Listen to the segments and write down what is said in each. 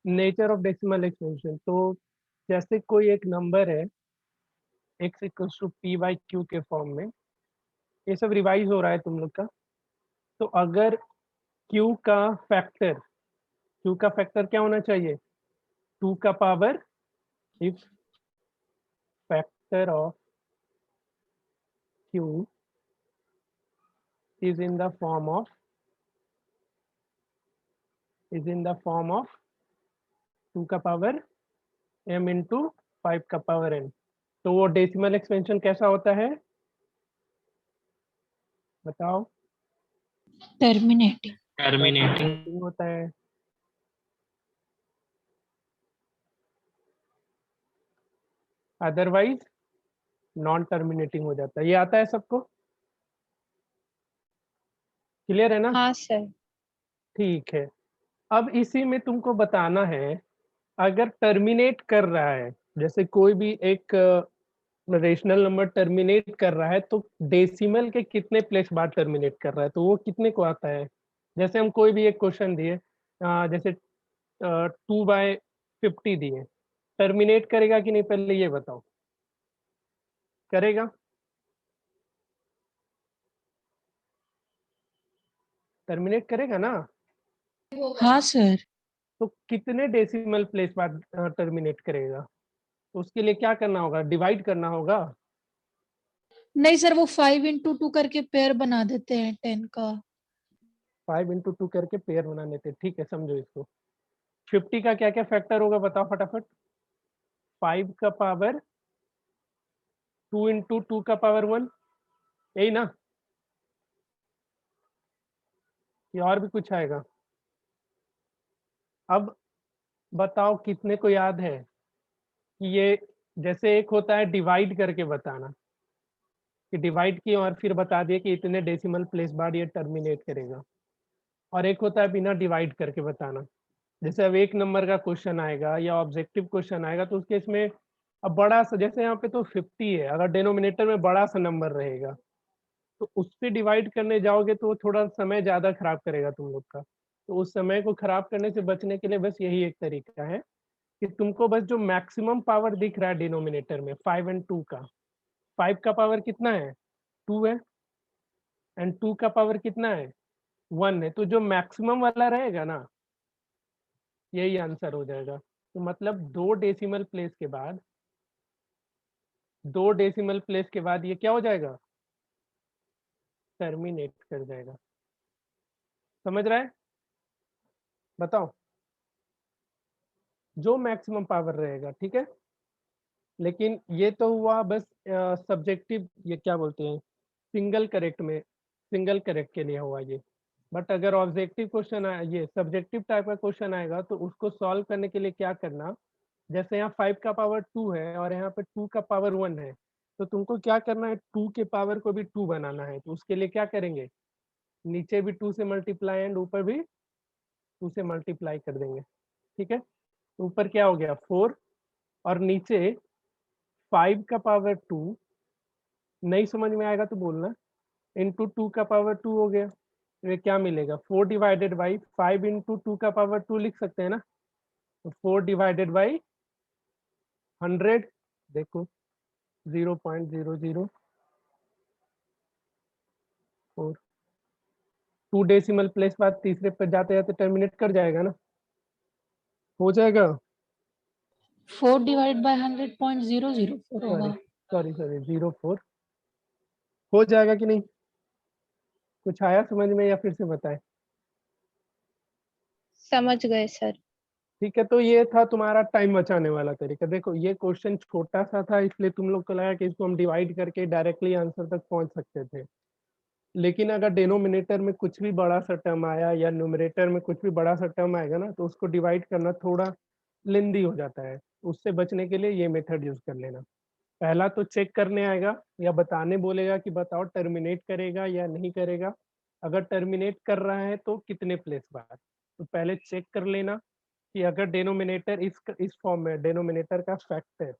Nature of decimal expansion, तो जैसे कोई एक नंबर है x equals to p by q के फॉर्म में, ये सब रिवाइज हो रहा है तुम लोग का। तो अगर q का फैक्टर क्या होना चाहिए? 2 का power, if factor of q is in the form of 2 का पावर m इंटू 5 का पावर n। तो वो डेसिमल एक्सपेंशन कैसा होता है बताओ? टर्मिनेटिंग। टर्मिनेटिंग होता है। अदरवाइज नॉन टर्मिनेटिंग हो जाता है। ये आता है सबको? क्लियर है ना? हाँ सर। ठीक है। अब इसी में तुमको बताना है, अगर टर्मिनेट कर रहा है, जैसे कोई भी एक रेशनल नंबर टर्मिनेट कर रहा है, तो डेसिमल के कितने प्लेस बाद टर्मिनेट कर रहा है, तो वो कितने को आता है? जैसे हम कोई भी एक क्वेश्चन दिए, जैसे 2/50 दिए, टर्मिनेट करेगा कि नहीं पहले ये बताओ? करेगा? टर्मिनेट करेगा ना? हाँ सर। तो कितने डेसिमल प्लेस बाद टर्मिनेट करेगा? तो उसके लिए क्या करना होगा? डिवाइड करना होगा। नहीं सर, वो 5 into 2 करके पेयर बना देते हैं 10 का। 5 into 2 करके पेयर बना लेते, ठीक है, समझो इसको। 50 का क्या क्या फैक्टर होगा बताओ फटाफट? 5 का पावर 2 into 2 का पावर 1, यही ना? ये और भी कुछ आएगा? अब बताओ कितने को याद है कि ये, जैसे एक होता है डिवाइड करके बताना, कि डिवाइड किए और फिर बता दिए कि इतने डेसिमल प्लेस बाद ये टर्मिनेट करेगा, और एक होता है बिना डिवाइड करके बताना। जैसे अब एक नंबर का क्वेश्चन आएगा या ऑब्जेक्टिव क्वेश्चन आएगा, तो उसके इसमें अब बड़ा सा, जैसे यहाँ पे तो 50 है, अगर डिनोमिनेटर में बड़ा सा नंबर रहेगा तो उससे डिवाइड करने जाओगे तो वो थोड़ा समय ज़्यादा खराब करेगा तुम लोग का। तो उस समय को खराब करने से बचने के लिए बस यही एक तरीका है कि तुमको बस जो मैक्सिमम पावर दिख रहा है डिनोमिनेटर में 5 and 2 का, 5 का पावर कितना है? 2 है, एंड 2 का पावर कितना है? 1 है। तो जो मैक्सिमम वाला रहेगा ना, यही आंसर हो जाएगा। तो मतलब दो डेसिमल प्लेस के बाद ये क्या हो जाएगा? टर्मिनेट कर जाएगा। समझ रहा है? बताओ। जो मैक्सिमम पावर रहेगा, ठीक है। लेकिन ये तो हुआ बस सब्जेक्टिव, ये क्या बोलते हैं, सिंगल करेक्ट के लिए हुआ ये। बट अगर ऑब्जेक्टिव क्वेश्चन आया, ये सब्जेक्टिव टाइप का क्वेश्चन आएगा, तो उसको सॉल्व करने के लिए क्या करना, जैसे यहाँ 5 का पावर 2 है और यहाँ पे 2 का पावर 1 है, तो तुमको क्या करना है, 2 के पावर को भी 2 बनाना है। तो उसके लिए क्या करेंगे, नीचे भी 2 से मल्टीप्लाई एंड ऊपर भी 2 से मल्टीप्लाई कर देंगे, ठीक है। तो ऊपर क्या हो गया 4, और नीचे 5 का पावर 2, नहीं समझ में आएगा तो बोलना, इंटू 2 का पावर 2 हो गया। तो ये क्या मिलेगा, 4 डिवाइडेड बाई 5 इंटू 2 का पावर 2 लिख सकते हैं ना। तो 4 डिवाइडेड बाई 100, देखो 0.004, 2 डेसिमल प्लेस बाद तीसरे पर जाते जाते टर्मिनेट कर जाएगा ना, हो जाएगा। 4/100.004 सॉरी होगा। सॉरी सॉरी 04 हो जाएगा कि नहीं? कुछ आया समझ में या फिर से बताएं? समझ गए सर। ठीक है, तो ये था तुम्हारा टाइम बचाने वाला तरीका। देखो ये क्वेश्चन छोटा सा था, इसलिए तुम लोग को लगा कि इसको हम डिवाइड करके डायरेक्टली आंसर तक पहुंच सकते थे। लेकिन अगर डिनोमिनेटर में कुछ भी बड़ा सा टर्म आया या न्यूमरेटर में कुछ भी बड़ा सा टर्म आएगा ना, तो उसको डिवाइड करना थोड़ा लेंदी हो जाता है। उससे बचने के लिए ये मेथड यूज कर लेना। पहला तो चेक करने आएगा या बताने बोलेगा कि बताओ टर्मिनेट करेगा या नहीं करेगा। अगर टर्मिनेट कर रहा है तो कितने प्लेस बाद, तो पहले चेक कर लेना कि अगर डिनोमिनेटर इस फॉर्म में, डिनोमिनेटर का फैक्टर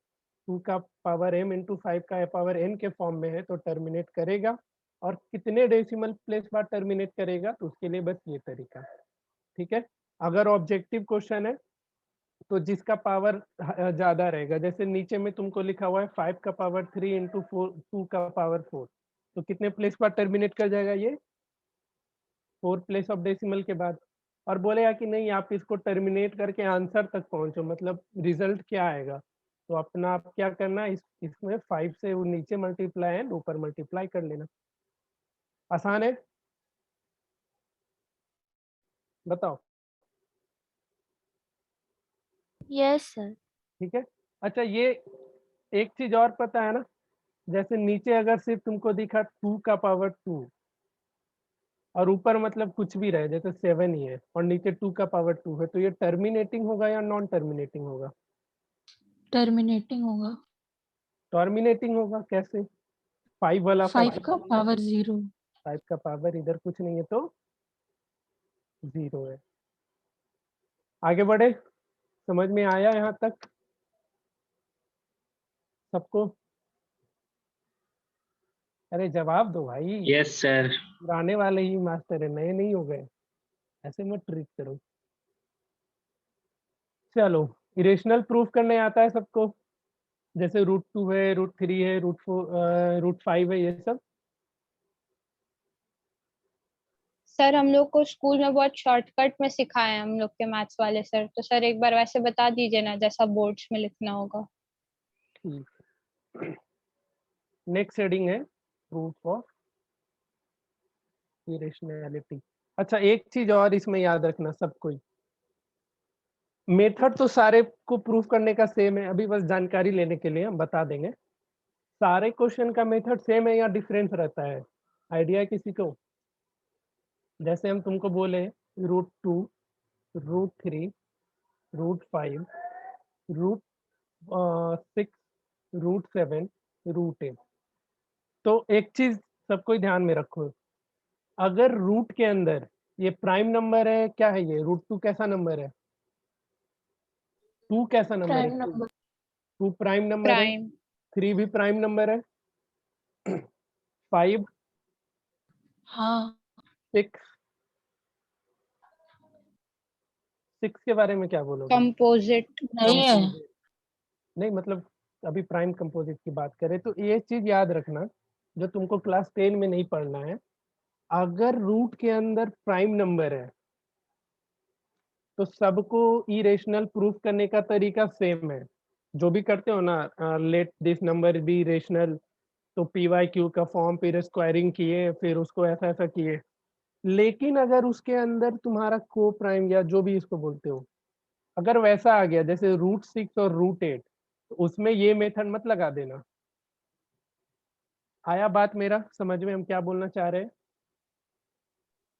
2 का पावर m इंटू 5 का पावर n के फॉर्म में है, तो टर्मिनेट करेगा। और कितने डेसिमल प्लेस बाद टर्मिनेट करेगा, तो उसके लिए बस ये तरीका, ठीक है। अगर ऑब्जेक्टिव क्वेश्चन है तो जिसका पावर ज्यादा रहेगा, जैसे नीचे में तुमको लिखा हुआ है 5 का पावर 3 इंटू 2 का पावर 4, तो कितने प्लेस पर टर्मिनेट कर जाएगा ये? 4 प्लेस ऑफ डेसिमल के बाद। और बोलेगा कि नहीं आप इसको टर्मिनेट करके आंसर तक पहुंचो, मतलब रिजल्ट क्या आएगा, तो अपना आप क्या करना, इसमें 5 से वो नीचे मल्टीप्लाई एंड ऊपर मल्टीप्लाई कर लेना। आसान है, बताओ। Yes sir. ठीक है। अच्छा, ये एक चीज और पता है ना, जैसे नीचे अगर सिर्फ तुमको दिखा 2 का पावर 2 और ऊपर मतलब कुछ भी रहे, जैसे 7 ही है और नीचे 2 का पावर 2 है, तो ये टर्मिनेटिंग होगा या नॉन टर्मिनेटिंग होगा? टर्मिनेटिंग होगा। टर्मिनेटिंग होगा कैसे? 5 वाला 5 का पावर 0। 5 का पावर इधर कुछ नहीं है तो 0 है। आगे बढ़े, समझ में आया यहाँ तक सबको? अरे जवाब दो भाई। Yes sir. पुराने वाले ही मास्टर है, नए नहीं हो गए, ऐसे मत ट्रीट करो। चलो, इरेशनल प्रूफ करने आता है सबको, जैसे √2 है, √3 है, √4 √5 है, ये सब। सर हम लोग को स्कूल में बहुत शॉर्टकट में सिखाए हैं हम लोग के मैथ्स वाले सर, तो सर एक बार वैसे बता दीजिए ना जैसा बोर्ड्स में लिखना होगा। ठीक, नेक्स्ट हेडिंग है प्रूफ ऑफ इरेशनैलिटी। अच्छा, एक चीज और इसमें याद रखना सबको, मेथड तो सारे को प्रूफ करने का सेम है, अभी बस जानकारी लेने के लिए हम बता देंगे। सारे क्वेश्चन का मेथड सेम है या डिफरेंस रहता है? आइडिया है किसी को? जैसे हम तुमको बोले √2, √3, √5, √6, √7, √8, तो एक चीज सबको ध्यान में रखो, अगर रूट के अंदर ये प्राइम नंबर है, क्या है ये √2 कैसा नंबर है? 2 कैसा नंबर है? Prime number. 2 प्राइम नंबर है, प्राइम। 3 भी प्राइम नंबर है, 5, हाँ। 6 के बारे में क्या बोलोगे? कंपोजिट। नहीं है। नहीं मतलब अभी प्राइम कंपोजिट की बात करें तो ये चीज याद रखना, जो तुमको क्लास 10 में नहीं पढ़ना है, अगर रूट के अंदर प्राइम नंबर है तो सबको इरेशनल प्रूफ करने का तरीका सेम है। जो भी करते हो ना, let this number be rational, तो PYQ का फॉर्म, फिर स्क्वायरिंग किए, फिर उसको ऐसा ऐसा किए। लेकिन अगर उसके अंदर तुम्हारा को प्राइम या जो भी इसको बोलते हो, अगर वैसा आ गया जैसे √6 और √8, तो उसमें ये मेथड मत लगा देना। आया बात मेरा समझ में, हम क्या बोलना चाह रहे हैं?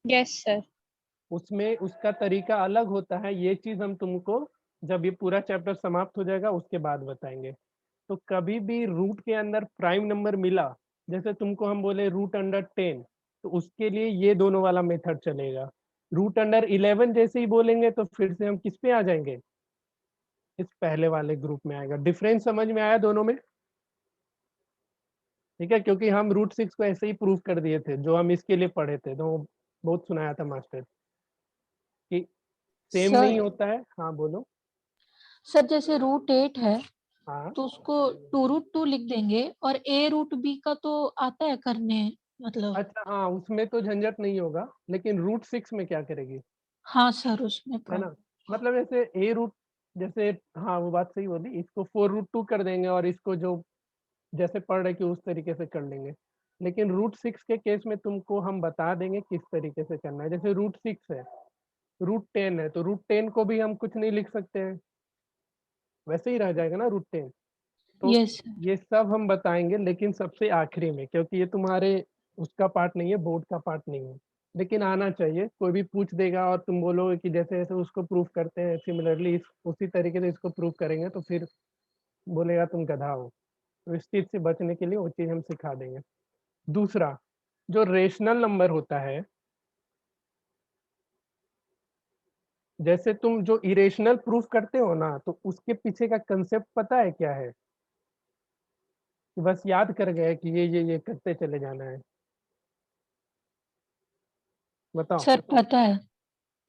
Yes sir. उसमें उसका तरीका अलग होता है, ये चीज हम तुमको जब ये पूरा चैप्टर समाप्त हो जाएगा उसके बाद बताएंगे। तो कभी भी रूट के अंदर प्राइम नंबर मिला, जैसे तुमको हम बोले √10, तो उसके लिए ये दोनों वाला मेथड चलेगा। √11 जैसे ही बोलेंगे तो फिर से हम किस पे आ जाएंगे? इस पहले वाले ग्रुप में आएगा। डिफरेंस समझ में आया दोनों में? ठीक है, क्योंकि हम √6 को ऐसे ही प्रूव कर दिए थे, जो हम इसके लिए पढ़े थे, तो बहुत सुनाया था मास्टर कि सेम सर नहीं होता है। हाँ बोलो। सर जैसे √8 है हाँ तो उसको 2√2 लिख देंगे, और A√B का तो आता है करने, मतलब। अच्छा, हाँ उसमें तो झंझट नहीं होगा, लेकिन √6 में क्या करेगी? हाँ सर, उसमें है प्रॉब्लम। ना, मतलब जैसे ए रूट, जैसे हाँ वो बात सही बोली, इसको 4√2 कर देंगे और इसको जो जैसे पढ़ रहे कि उस तरीके से कर लेंगे। लेकिन √6 के केस में तुमको हम बता देंगे किस तरीके से करना है। जैसे √6 है, √10 है, तो √10 को भी हम कुछ नहीं लिख सकते हैं, वैसे ही रह जाएगा ना √10। तो यस सर। ये सब हम बताएंगे, लेकिन सबसे आखिरी में, क्योंकि ये तुम्हारे उसका पार्ट नहीं है, बोर्ड का पार्ट नहीं है, लेकिन आना चाहिए। कोई भी पूछ देगा और तुम बोलोगे कि जैसे जैसे उसको प्रूफ करते हैं सिमिलरली उसी तरीके से इसको प्रूफ करेंगे, तो फिर बोलेगा तुम गधा हो। तो इस चीज से बचने के लिए वो चीज हम सिखा देंगे। दूसरा, जो रेशनल नंबर होता है, जैसे तुम जो इरेशनल प्रूफ करते हो ना, तो उसके पीछे का कंसेप्ट पता है क्या है? कि बस याद कर गए कि ये करते चले जाना है? बताओ, सर पता है।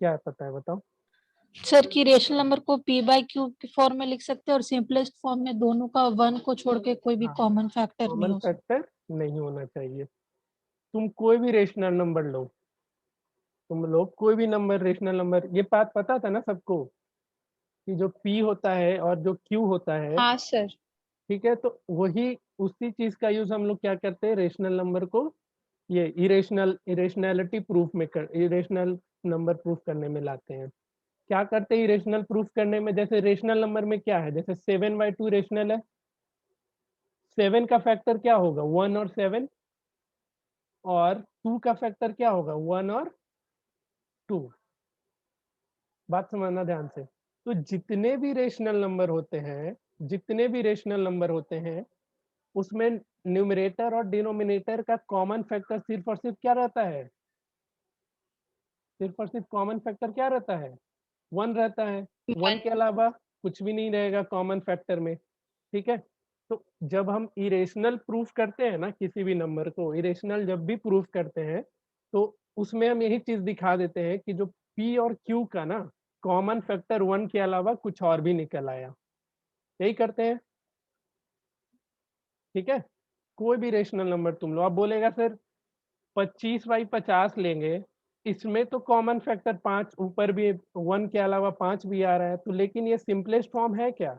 क्या पता है बताओ। सर की रेशनल नंबर को p बाय q के फॉर्म में लिख सकते हैं और सिंपलेस्ट फॉर्म में दोनों का 1 को छोड़ के कोई भी हाँ, कॉमन फैक्टर नहीं कॉमन हो सकता। फैक्टर नहीं होना चाहिए। तुम कोई भी रेशनल नंबर लो, तुम लोग कोई भी नंबर रेशनल नंबर, ये बात पता था ना सबको कि जो p होता है और जो q होता है, हाँ सर। ठीक है, तो वही उसी चीज का यूज हम लोग क्या करते हैं रेशनल नंबर को, ये इरेशनैलिटी प्रूफ में इरेशनल नंबर प्रूफ करने में लाते हैं। क्या करते हैं इरेशनल प्रूफ करने में, जैसे रेशनल नंबर में क्या है, जैसे 7/2 रेशनल है, 7 का फैक्टर क्या होगा 1 और 7, और 2 का फैक्टर क्या होगा 1 और 2। बात समझना ध्यान से। तो जितने भी रेशनल नंबर होते हैं, जितने भी रेशनल नंबर होते हैं, उसमें न्यूमरेटर और डिनोमिनेटर का कॉमन फैक्टर सिर्फ और सिर्फ क्या रहता है, सिर्फ और सिर्फ कॉमन फैक्टर क्या रहता है 1 रहता है। 1 के अलावा कुछ भी नहीं रहेगा कॉमन फैक्टर में, ठीक है। तो जब हम इरेशनल प्रूफ करते हैं ना किसी भी नंबर को, इरेशनल जब भी प्रूफ करते हैं, तो उसमें हम यही चीज दिखा देते हैं कि जो p और q का ना कॉमन फैक्टर 1 के अलावा कुछ और भी निकल आया, यही करते हैं, ठीक है। कोई भी रेशनल नंबर तुम लो, आप बोलेगा सर 25/50 लेंगे, इसमें तो कॉमन फैक्टर 5 ऊपर भी 1 के अलावा 5 भी आ रहा है, तो लेकिन ये सिंपलेस्ट फॉर्म है क्या,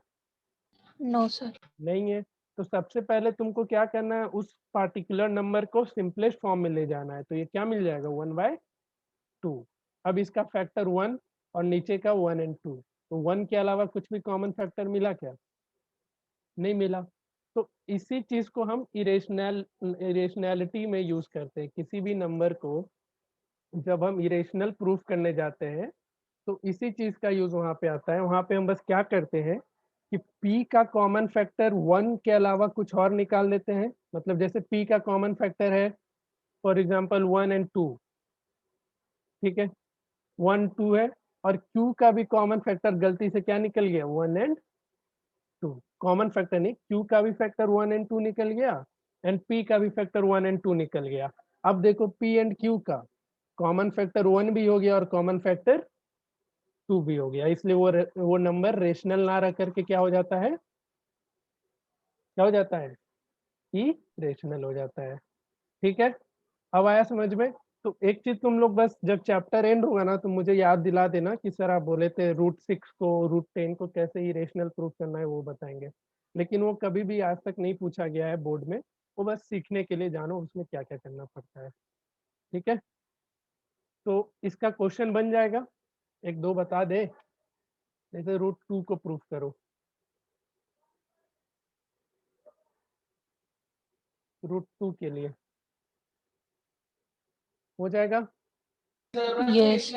नो सर। नहीं है। तो सबसे पहले तुमको क्या करना है, उस पार्टिकुलर नंबर को सिंपलेस्ट फॉर्म में ले जाना है, तो ये क्या मिल जाएगा 1/2। अब इसका फैक्टर 1 और नीचे का 1 और 2, तो 1 के अलावा कुछ भी कॉमन फैक्टर मिला क्या, नहीं मिला। तो इसी चीज को हम इरेशनैलिटी में यूज करते हैं। किसी भी नंबर को जब हम इरेशनल प्रूफ करने जाते हैं, तो इसी चीज का यूज वहां पे आता है। वहां पे हम बस क्या करते हैं कि p का कॉमन फैक्टर 1 के अलावा कुछ और निकाल देते हैं। मतलब जैसे p का कॉमन फैक्टर है फॉर एग्जांपल 1 और 2, ठीक है, 1 2 है, और q का भी कॉमन फैक्टर गलती से क्या निकल गया 1 और 2। कॉमन फैक्टर नहीं, q का भी फैक्टर 1 और 2 निकल गया, एंड p का भी फैक्टर 1 और 2 निकल गया। अब देखो p एंड q का कॉमन फैक्टर 1 भी हो गया और कॉमन फैक्टर 2 भी हो गया, इसलिए वो नंबर रेशनल ना रह करके क्या हो जाता है, क्या हो जाता है, ई रेशनल हो जाता है, ठीक है। अब आया समझ में। तो एक चीज तुम लोग बस जब चैप्टर एंड होगा ना, तो मुझे याद दिला देना कि सर आप बोले थे √6 को √10 को कैसे ही रेशनल प्रूफ करना है वो बताएंगे, लेकिन वो कभी भी आज तक नहीं पूछा गया है बोर्ड में। वो बस सीखने के लिए जानो उसमें क्या क्या करना पड़ता है, ठीक है। तो इसका क्वेश्चन बन जाएगा, एक दो बता दे, जैसे √2 को प्रूफ करो, √2 के लिए हो जाएगा। यस।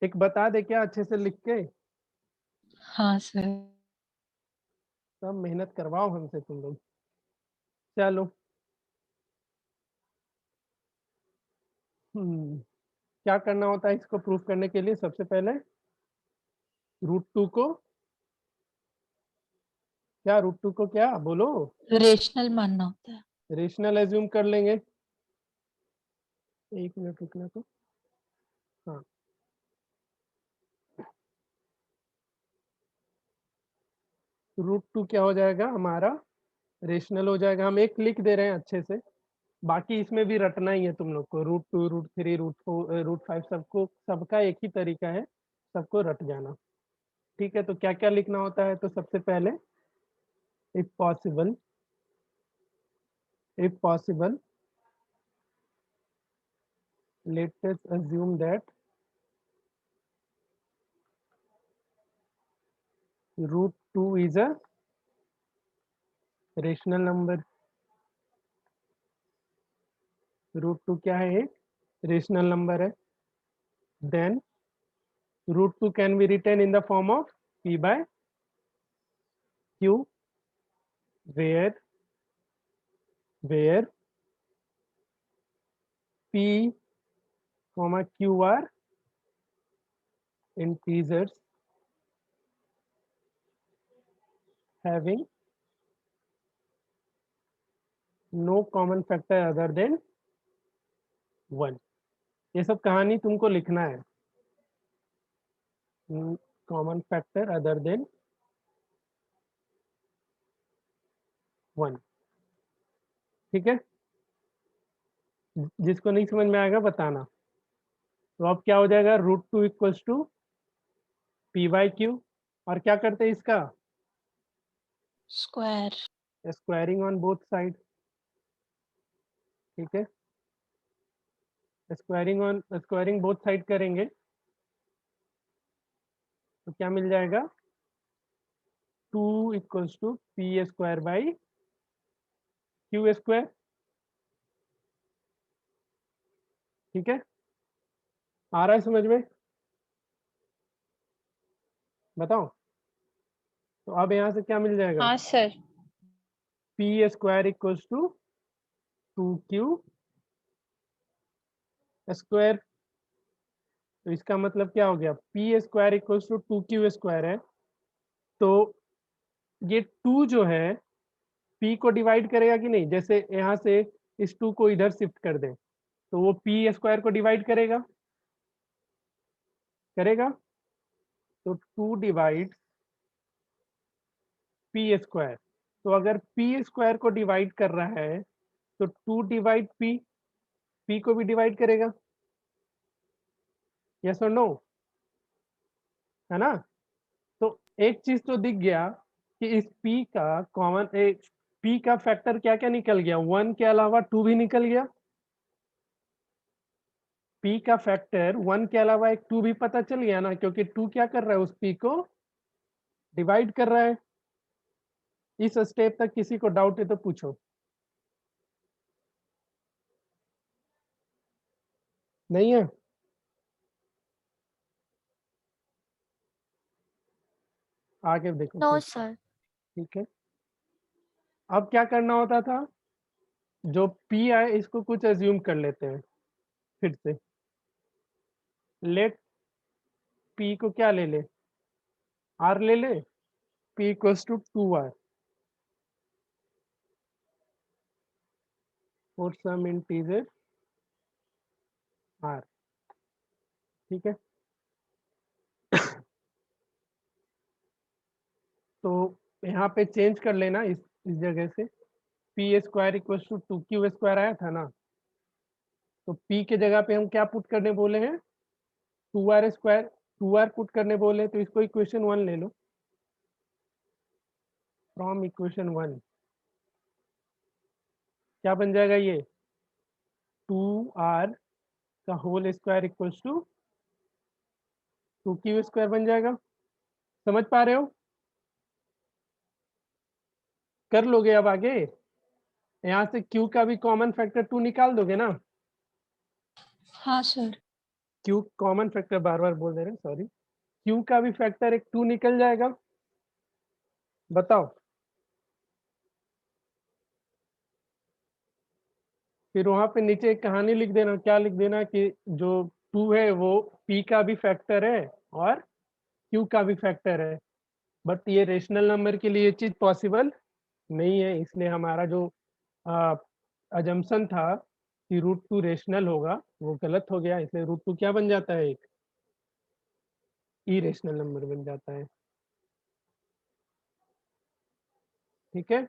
एक बता दे क्या अच्छे से लिख के, हाँ सर। सब मेहनत करवाओ हमसे तुम लोग। चलो, क्या करना होता है इसको प्रूफ करने के लिए, सबसे पहले √2 को क्या, √2 को क्या बोलो, रेशनल मानना होता है। रेशनल एज्यूम कर लेंगे। एक मिनट रुकना तो, हाँ, √2 क्या हो जाएगा हमारा, रेशनल हो जाएगा। हम एक लिख दे रहे हैं अच्छे से, बाकी इसमें भी रटना ही है तुम लोग को, √2 √3 √4 √5 सबको, सबका एक ही तरीका है, सबको रट जाना, ठीक है। तो क्या क्या लिखना होता है, तो सबसे पहले if possible, if possible let us assume that √2 is a rational number। √2 क्या है, एक रेशनल नंबर है। then √2 can be written in the form of p by q where p q are integers having no common factor other than 1। ये सब कहानी तुमको लिखना है, कॉमन फैक्टर अदर देन 1। ठीक है, जिसको नहीं समझ में आएगा बताना। तो अब क्या हो जाएगा, √2 इक्वल्स टू p/q, और क्या करते हैं इसका square. Squaring on both side. ठीक है, स्क्वायरिंग बोथ साइड करेंगे तो क्या मिल जाएगा, 2 इक्वल्स टू p² / q²। ठीक है, आ रहा है समझ में, बताओ। तो अब यहाँ से क्या मिल जाएगा, हाँ sir. p² equals to 2q²। तो इसका मतलब क्या हो गया, p² इक्वल्स टू 2q² है, तो ये 2 जो है p को डिवाइड करेगा कि नहीं, जैसे यहाँ से इस 2 को इधर शिफ्ट कर दें तो वो p² को डिवाइड करेगा तो 2 डिवाइड p²। तो अगर p² को डिवाइड कर रहा है तो 2 डिवाइड p को भी डिवाइड करेगा, यस और नो, है ना। तो एक चीज तो दिख गया कि इस p का कॉमन p का फैक्टर क्या क्या निकल गया, 1 के अलावा 2 भी निकल गया। p का फैक्टर 1 के अलावा एक 2 भी पता चल गया ना, क्योंकि 2 क्या कर रहा है, उस p को डिवाइड कर रहा है। इस स्टेप तक किसी को डाउट है तो पूछो। नहीं है, आगे देखो नो फिर। सर। ठीक है, अब क्या करना होता था, जो p आए इसको कुछ एज्यूम कर लेते हैं फिर से। लेट p को क्या ले ले, r ले ले, p equals to 2r for some integer r। ठीक है, तो यहाँ पे चेंज कर लेना इस जगह से, p² इक्वल्स टू 2q² आया था ना, तो p के जगह पे हम क्या पुट करने बोले हैं, 2r², 2r पुट करने बोले, तो इसको इक्वेशन 1 ले लो। फ्रॉम इक्वेशन 1 क्या बन जाएगा, ये 2r का whole square equals to 2q² बन जाएगा। समझ पा रहे हो, कर लोगे अब आगे। यहाँ से q का भी कॉमन फैक्टर 2 निकाल दोगे ना, हाँ सर। q कॉमन फैक्टर बार बार बोल दे रहे हैं, सॉरी। q का भी फैक्टर एक 2 निकल जाएगा, बताओ। फिर वहां पे नीचे एक कहानी लिख देना, क्या लिख देना कि जो 2 है वो p का भी फैक्टर है और q का भी फैक्टर है, बट ये रेशनल नंबर के लिए ये चीज पॉसिबल नहीं है, इसलिए हमारा जो अजम्पशन था कि √2 रेशनल होगा वो गलत हो गया, इसलिए √2 क्या बन जाता है, एक इरेशनल नंबर बन जाता है। ठीक है,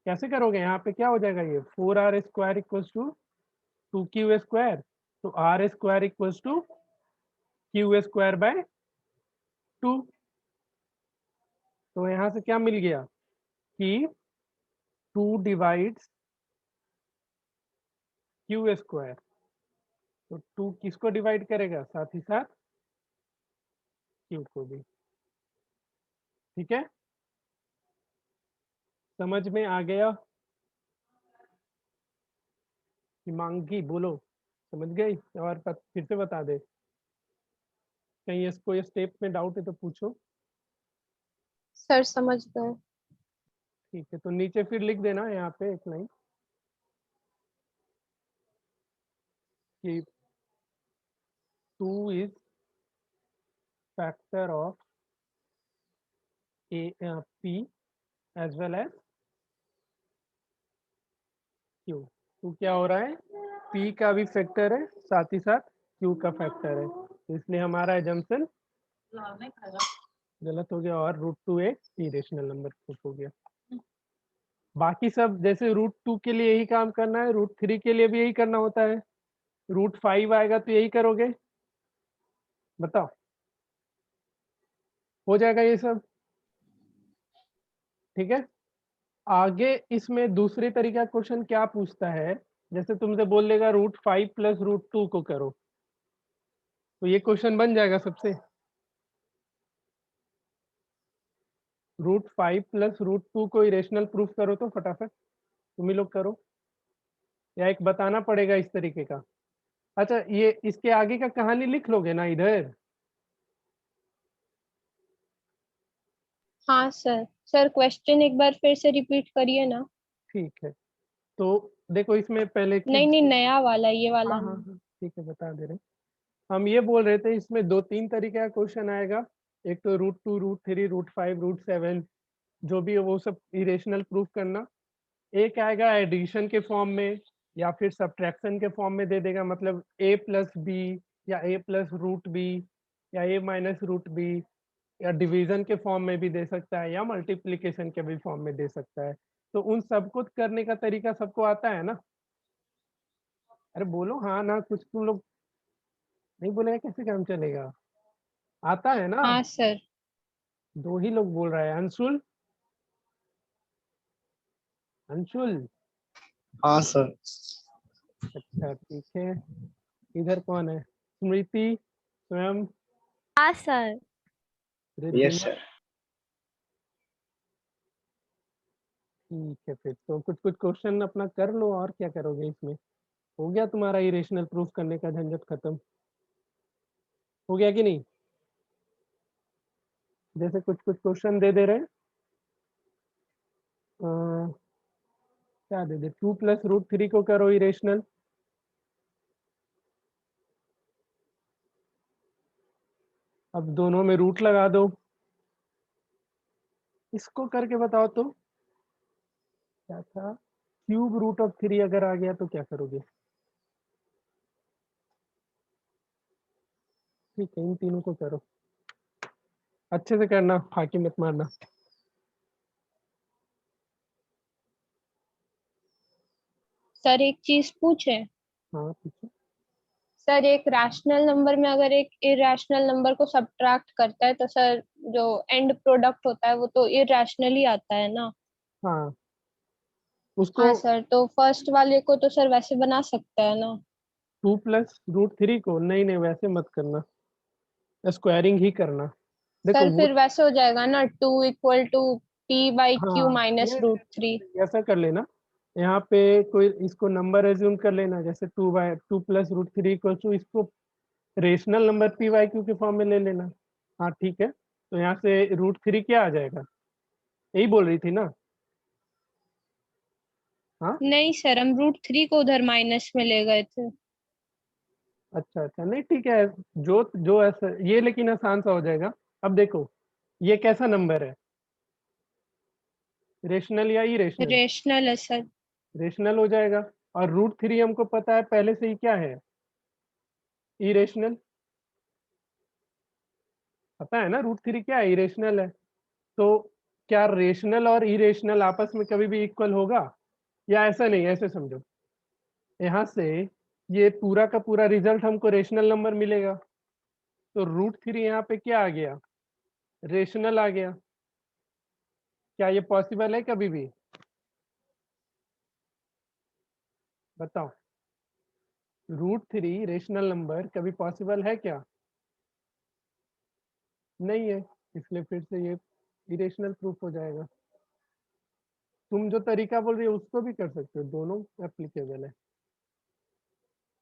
कैसे करोगे, यहाँ पे क्या हो जाएगा, ये 4r² इक्वल्स टू 2q², तो r² इक्वल्स टू q²/2। तो यहाँ से क्या मिल गया कि 2 डिवाइड्स q², तो 2 किसको डिवाइड करेगा, साथ ही साथ q को भी। ठीक है, समझ में आ गया, हिमांगी बोलो, समझ गई, और फिर से बता दे, कहीं इसको ये स्टेप में डाउट है तो पूछो। सर समझ गए। ठीक है, तो नीचे फिर लिख देना यहाँ पे एक लाइन कि 2 is factor of p as well as q। तो क्या हो रहा है, p का भी फैक्टर है साथ ही साथ q का फैक्टर है, तो इसलिए हमारा एजम्पशन गलत हो गया, और √2 एक इरेशनल नंबर प्रूफ हो गया। बाकी सब जैसे √2 के लिए यही काम करना है, √3 के लिए भी यही करना होता है, √5 आएगा तो यही करोगे। बताओ, हो जाएगा ये सब? ठीक है। आगे इसमें दूसरे तरीका क्वेश्चन क्या पूछता है, जैसे तुमसे बोल देगा √5 प्लस √2 को करो, तो ये क्वेश्चन बन जाएगा सबसे। √5 प्लस √2 को इरेशनल प्रूफ करो, तो फटाफट तुम ही लोग करो, या एक बताना पड़ेगा इस तरीके का। अच्छा, ये इसके आगे का कहानी लिख लोगे ना इधर? हाँ सर। सर क्वेश्चन एक बार फिर से रिपीट करिए ना। ठीक है, तो देखो इसमें पहले नहीं नहीं, नया वाला, ये वाला हाँ हाँ नहीं। हाँ, ठीक है, बता दे रहे हैं। हम ये बोल रहे थे इसमें 2-3 तरीके का क्वेश्चन आएगा, एक तो √2, √3, √5, √7 जो भी है वो सब इरेशनल प्रूफ करना। एक आएगा एडिशन के फॉर्म में या फिर सब्ट्रैक्शन के फॉर्म में दे देगा, मतलब a प्लस बी या a प्लस √b या a माइनस √b, या डिवीजन के फॉर्म में भी दे सकता है या मल्टीप्लिकेशन के भी फॉर्म में दे सकता है। तो उन सबको करने का तरीका सबको आता है ना? अरे बोलो हाँ ना, कुछ तुम लोग नहीं बोलेगा कैसे काम चलेगा? आता है ना? हाँ सर। दो ही लोग बोल रहा है। अंशुल, अंशुल, हाँ सर। अच्छा ठीक है। इधर कौन है? स्मृति, स्वयं, हाँ सर। यस रिद्धिमा। सर। ठीक है, फिर तो कुछ कुछ क्वेश्चन अपना कर लो, और क्या करोगे इसमें? हो गया तुम्हारा इरेशनल प्रूफ करने का झंझट खत्म, हो गया कि नहीं? जैसे कुछ कुछ क्वेश्चन दे दे रहे हैं, क्या दे दे, 2 प्लस √3 को करो इरेशनल। अब दोनों में रूट लगा दो, इसको करके बताओ तो क्या था, √3 अगर आ गया तो क्या करोगे? ठीक है, इन तीनों को करो, अच्छे से करना, फाकी मत मारना। सर एक चीज पूछे? हाँ पूछो। सर एक रैशनल नंबर में अगर एक इरेशनल नंबर को सब्ट्रैक्ट करता है तो सर जो एंड प्रोडक्ट होता है वो तो इरेशनल ही आता है ना? हाँ उसको हाँ सर, तो फर्स्ट वाले को तो सर वैसे बना सकता है ना? 2 प्लस √3 को नहीं नहीं वैसे मत करना, स्क्वायरिंग ही करना। देखो सर वो, फिर वैसे हो जाएगा ना, 2 इक्वल टू p/q हाँ माइनस ये √3। ऐसा कर लेना, यहाँ पे कोई इसको नंबर एज्यूम कर लेना, जैसे 2 प्लस √3 इक्वल टू, इसको रेशनल नंबर p/q के फॉर्म में ले लेना। हाँ ठीक है, तो यहाँ से √3 क्या आ जाएगा, यही बोल रही थी ना? हाँ नहीं सर, हम √3 को उधर माइनस में ले गए थे। अच्छा अच्छा, नहीं ठीक है, जो जो ऐसा ये लेकिन आसान सा हो जाएगा। अब देखो ये कैसा नंबर है, रेशनल या इरेशनल? रेशनल है सर। रेशनल हो जाएगा, और √3 हमको पता है पहले से ही क्या है, इरेशनल। पता है ना √3 क्या है, इरेशनल है। तो क्या रेशनल और इरेशनल आपस में कभी भी इक्वल होगा, या ऐसा नहीं? ऐसे समझो, यहाँ से ये पूरा का पूरा रिजल्ट हमको रेशनल नंबर मिलेगा, तो √3 यहाँ पे क्या आ गया, रेशनल आ गया। क्या ये पॉसिबल है कभी भी? बताओ, √3 रेशनल नंबर कभी पॉसिबल है क्या? नहीं है, इसलिए फिर से ये इरेशनल प्रूफ हो जाएगा। तुम जो तरीका बोल रही हो उसको भी कर सकते हो, दोनों एप्लीकेबल है।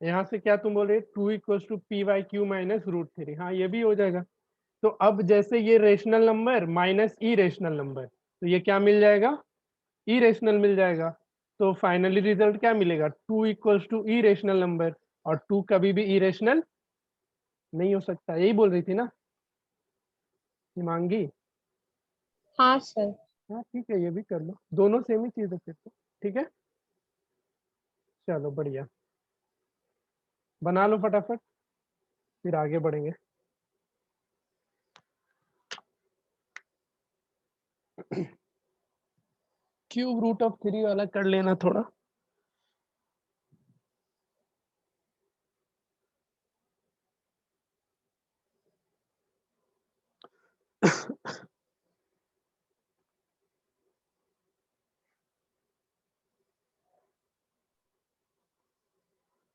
यहाँ से क्या तुम बोल रहे हो, 2 इक्वल्स टू p/q माइनस √3, हाँ ये भी हो जाएगा। तो अब जैसे ये रेशनल नंबर माइनस ई रेशनल नंबर, तो ये क्या मिल जाएगा, ई रेशनल मिल जाएगा। तो फाइनली रिजल्ट क्या मिलेगा, 2 equals to a rational number, और 2 कभी भी ई रेशनल नहीं हो सकता, यही बोल रही थी ना हिमांगी? हाँ सर। हाँ ठीक है, ये भी कर लो, दोनों सेम ही चीज है फिर तो। ठीक है, चलो बढ़िया, बना लो फटाफट, फिर आगे बढ़ेंगे। क्यूब रूट ऑफ 3 वाला कर लेना थोड़ा।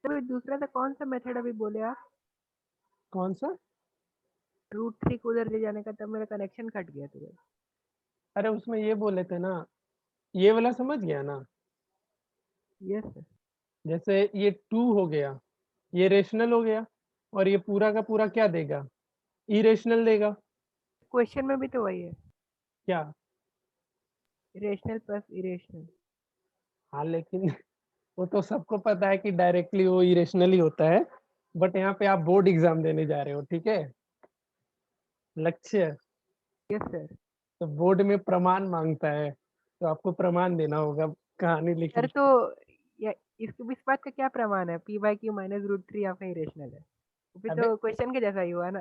तो दूसरा था कौन सा मेथड अभी बोले आप? कौन सा? √3 को उधर ले जाने का, तब मेरा कनेक्शन कट गया था। अरे उसमें ये बोले थे ना, ये वाला समझ गया ना? Yes sir. जैसे ये 2 हो गया, ये रेशनल हो गया, और ये पूरा का पूरा क्या देगा? इरेशनल देगा। क्वेश्चन में भी तो वही है, क्या? Rational plus irrational. हाँ लेकिन वो तो सबको पता है कि डायरेक्टली वो इरेशनल ही होता है, बट यहाँ पे आप बोर्ड एग्जाम देने जा रहे हो, ठीक है? लक्ष्य। Yes sir. तो बोर्ड में प्रमाण मांगता है, तो आपको प्रमाण देना होगा कहानी सर लिखने। तो इस बात का क्या प्रमाण है p/q माइनस √3 या फिर इरेशनल है? वो भी अबे तो क्वेश्चन के जैसा ही हुआ ना।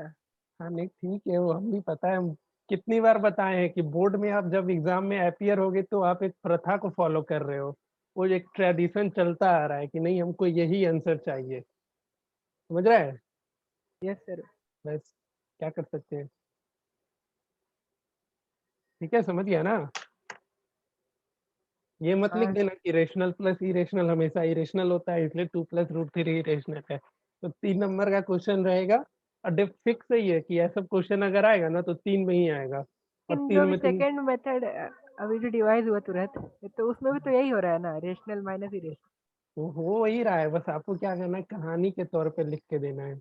हाँ नहीं ठीक है, वो हम भी पता है, हम कितनी बार बताए हैं कि बोर्ड में आप जब एग्जाम में अपीयर होगे तो आप एक प्रथा को फॉलो कर रहे हो, वो एक ट्रेडिशन चलता आ रहा है कि नहीं हमको यही आंसर चाहिए, समझ रहा है? Yes sir. बस क्या कर सकते हैं। ठीक है, समझ गया ना? ये मत लिख हाँ देना कि रेशनल प्लस इरेशनल हमेशा इरेशनल होता है, इसलिए 2 + √3 इरेशनल है। तो 3 नंबर का क्वेश्चन रहेगा, और डेफ फिक्स ही है कि ऐसा क्वेश्चन अगर आएगा ना तो 3 में ही आएगा, और लेकिन जो 3 अभी में तुम सेकंड मेथड अभी जो डिवाइस हुआ तुरंत, तो उसमें भी तो यही हो रहा है ना, रेशनल माइनस इरेशनल। वो हो वही रहा है, बस आपको क्या करना है, कहानी के तौर पे लिख के देना है।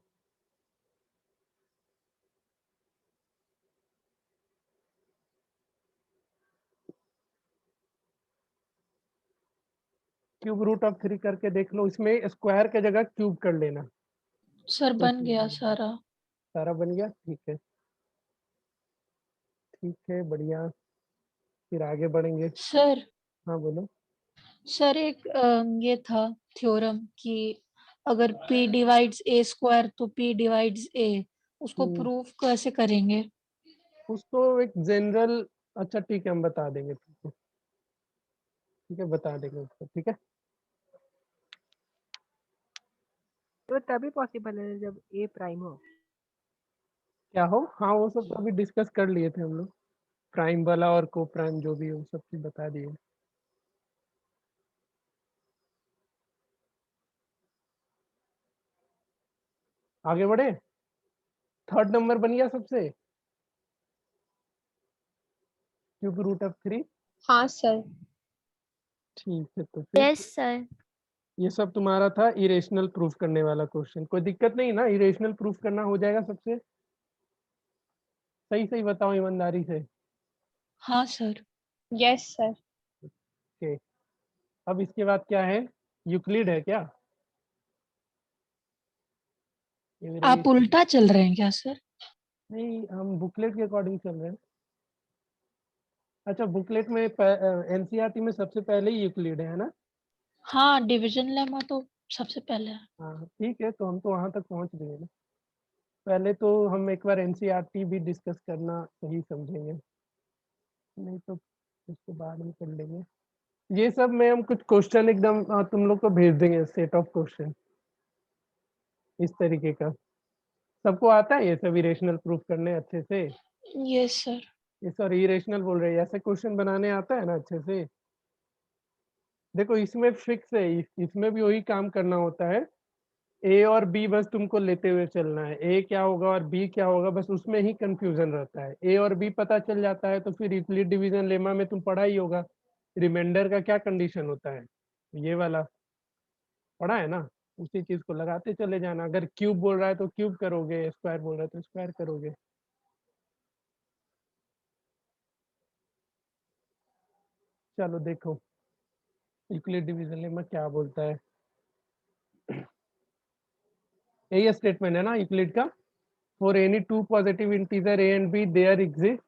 क्यूब रूट ऑफ 3 करके देख लो, इसमें स्क्वायर के जगह क्यूब कर लेना। सर बन गया सारा। सारा बन गया, ठीक है। ठीक है, बढ़िया। फिर आगे बढ़ेंगे। सर हाँ बोलो। सर एक ये था थ्योरम कि अगर p डिवाइड्स a स्क्वायर तो p डिवाइड्स a, उसको प्रूफ कैसे करेंगे? उसको एक जनरल, अच्छा ठीक है हम बता देंगे तुमको, ठीक है बता देंगे उसको, ठीक है। तो तभी पॉसिबल है जब a प्राइम हो। क्या हो? हाँ वो सब तो अभी डिस्कस कर लिए थे हम लोग, प्राइम वाला और को प्राइम जो भी हो सब चीज बता दिए। आगे बढ़े। थर्ड नंबर बन गया सबसे, क्यूब रूट ऑफ 3। हाँ सर। ठीक है, तो फिर यस सर। ये सब तुम्हारा था इरेशनल प्रूफ करने वाला क्वेश्चन, कोई दिक्कत नहीं ना? इरेशनल प्रूफ करना हो जाएगा सबसे? सही सही बताओ ईमानदारी से। हाँ सर। Yes sir. ओके, अब इसके बाद क्या है? यूक्लिड है क्या? ये मेरा आप उल्टा चल रहे हैं क्या सर? नहीं, हम बुकलेट के अकॉर्डिंग चल रहे हैं। अच्छा, बुकलेट में एनसीईआरटी में सबसे पहले ही यूक्लिड है ना? हाँ, डिवीजन लेमा तो सबसे पहले है। हाँ ठीक है, तो हम तो वहां तक पहुंच गए ना। पहले तो हम एक बार एनसीईआरटी भी डिस्कस करना सही समझेंगे, नहीं तो उसके बाद में कर लेंगे। ये सब में हम कुछ क्वेश्चन एकदम तुम लोग को भेज देंगे, सेट ऑफ क्वेश्चन इस तरीके का। सबको आता है ये सब इरेशनल प्रूफ करने अच्छे से? Yes sir. ये सॉरी इरेशनल बोल रहे हैं, ऐसे क्वेश्चन बनाने आता है ना अच्छे से? देखो इसमें फिक्स है, इसमें भी वही काम करना होता है, ए और बी बस तुमको लेते हुए चलना है, ए क्या होगा और बी क्या होगा, बस उसमें ही कंफ्यूजन रहता है। ए और बी पता चल जाता है तो फिर यूक्लिड डिवीजन लेमा में तुम पढ़ा ही होगा, रिमाइंडर का क्या कंडीशन होता है, ये वाला पढ़ा है ना? उसी चीज को लगाते चले जाना, अगर क्यूब बोल रहा है तो क्यूब करोगे, स्क्वायर बोल रहा है तो स्क्वायर करोगे। चलो देखो यूक्लिड डिवीजन लेमा क्या बोलता है। यही स्टेटमेंट है ना यूक्लिड का, for any two positive integer a and b there exist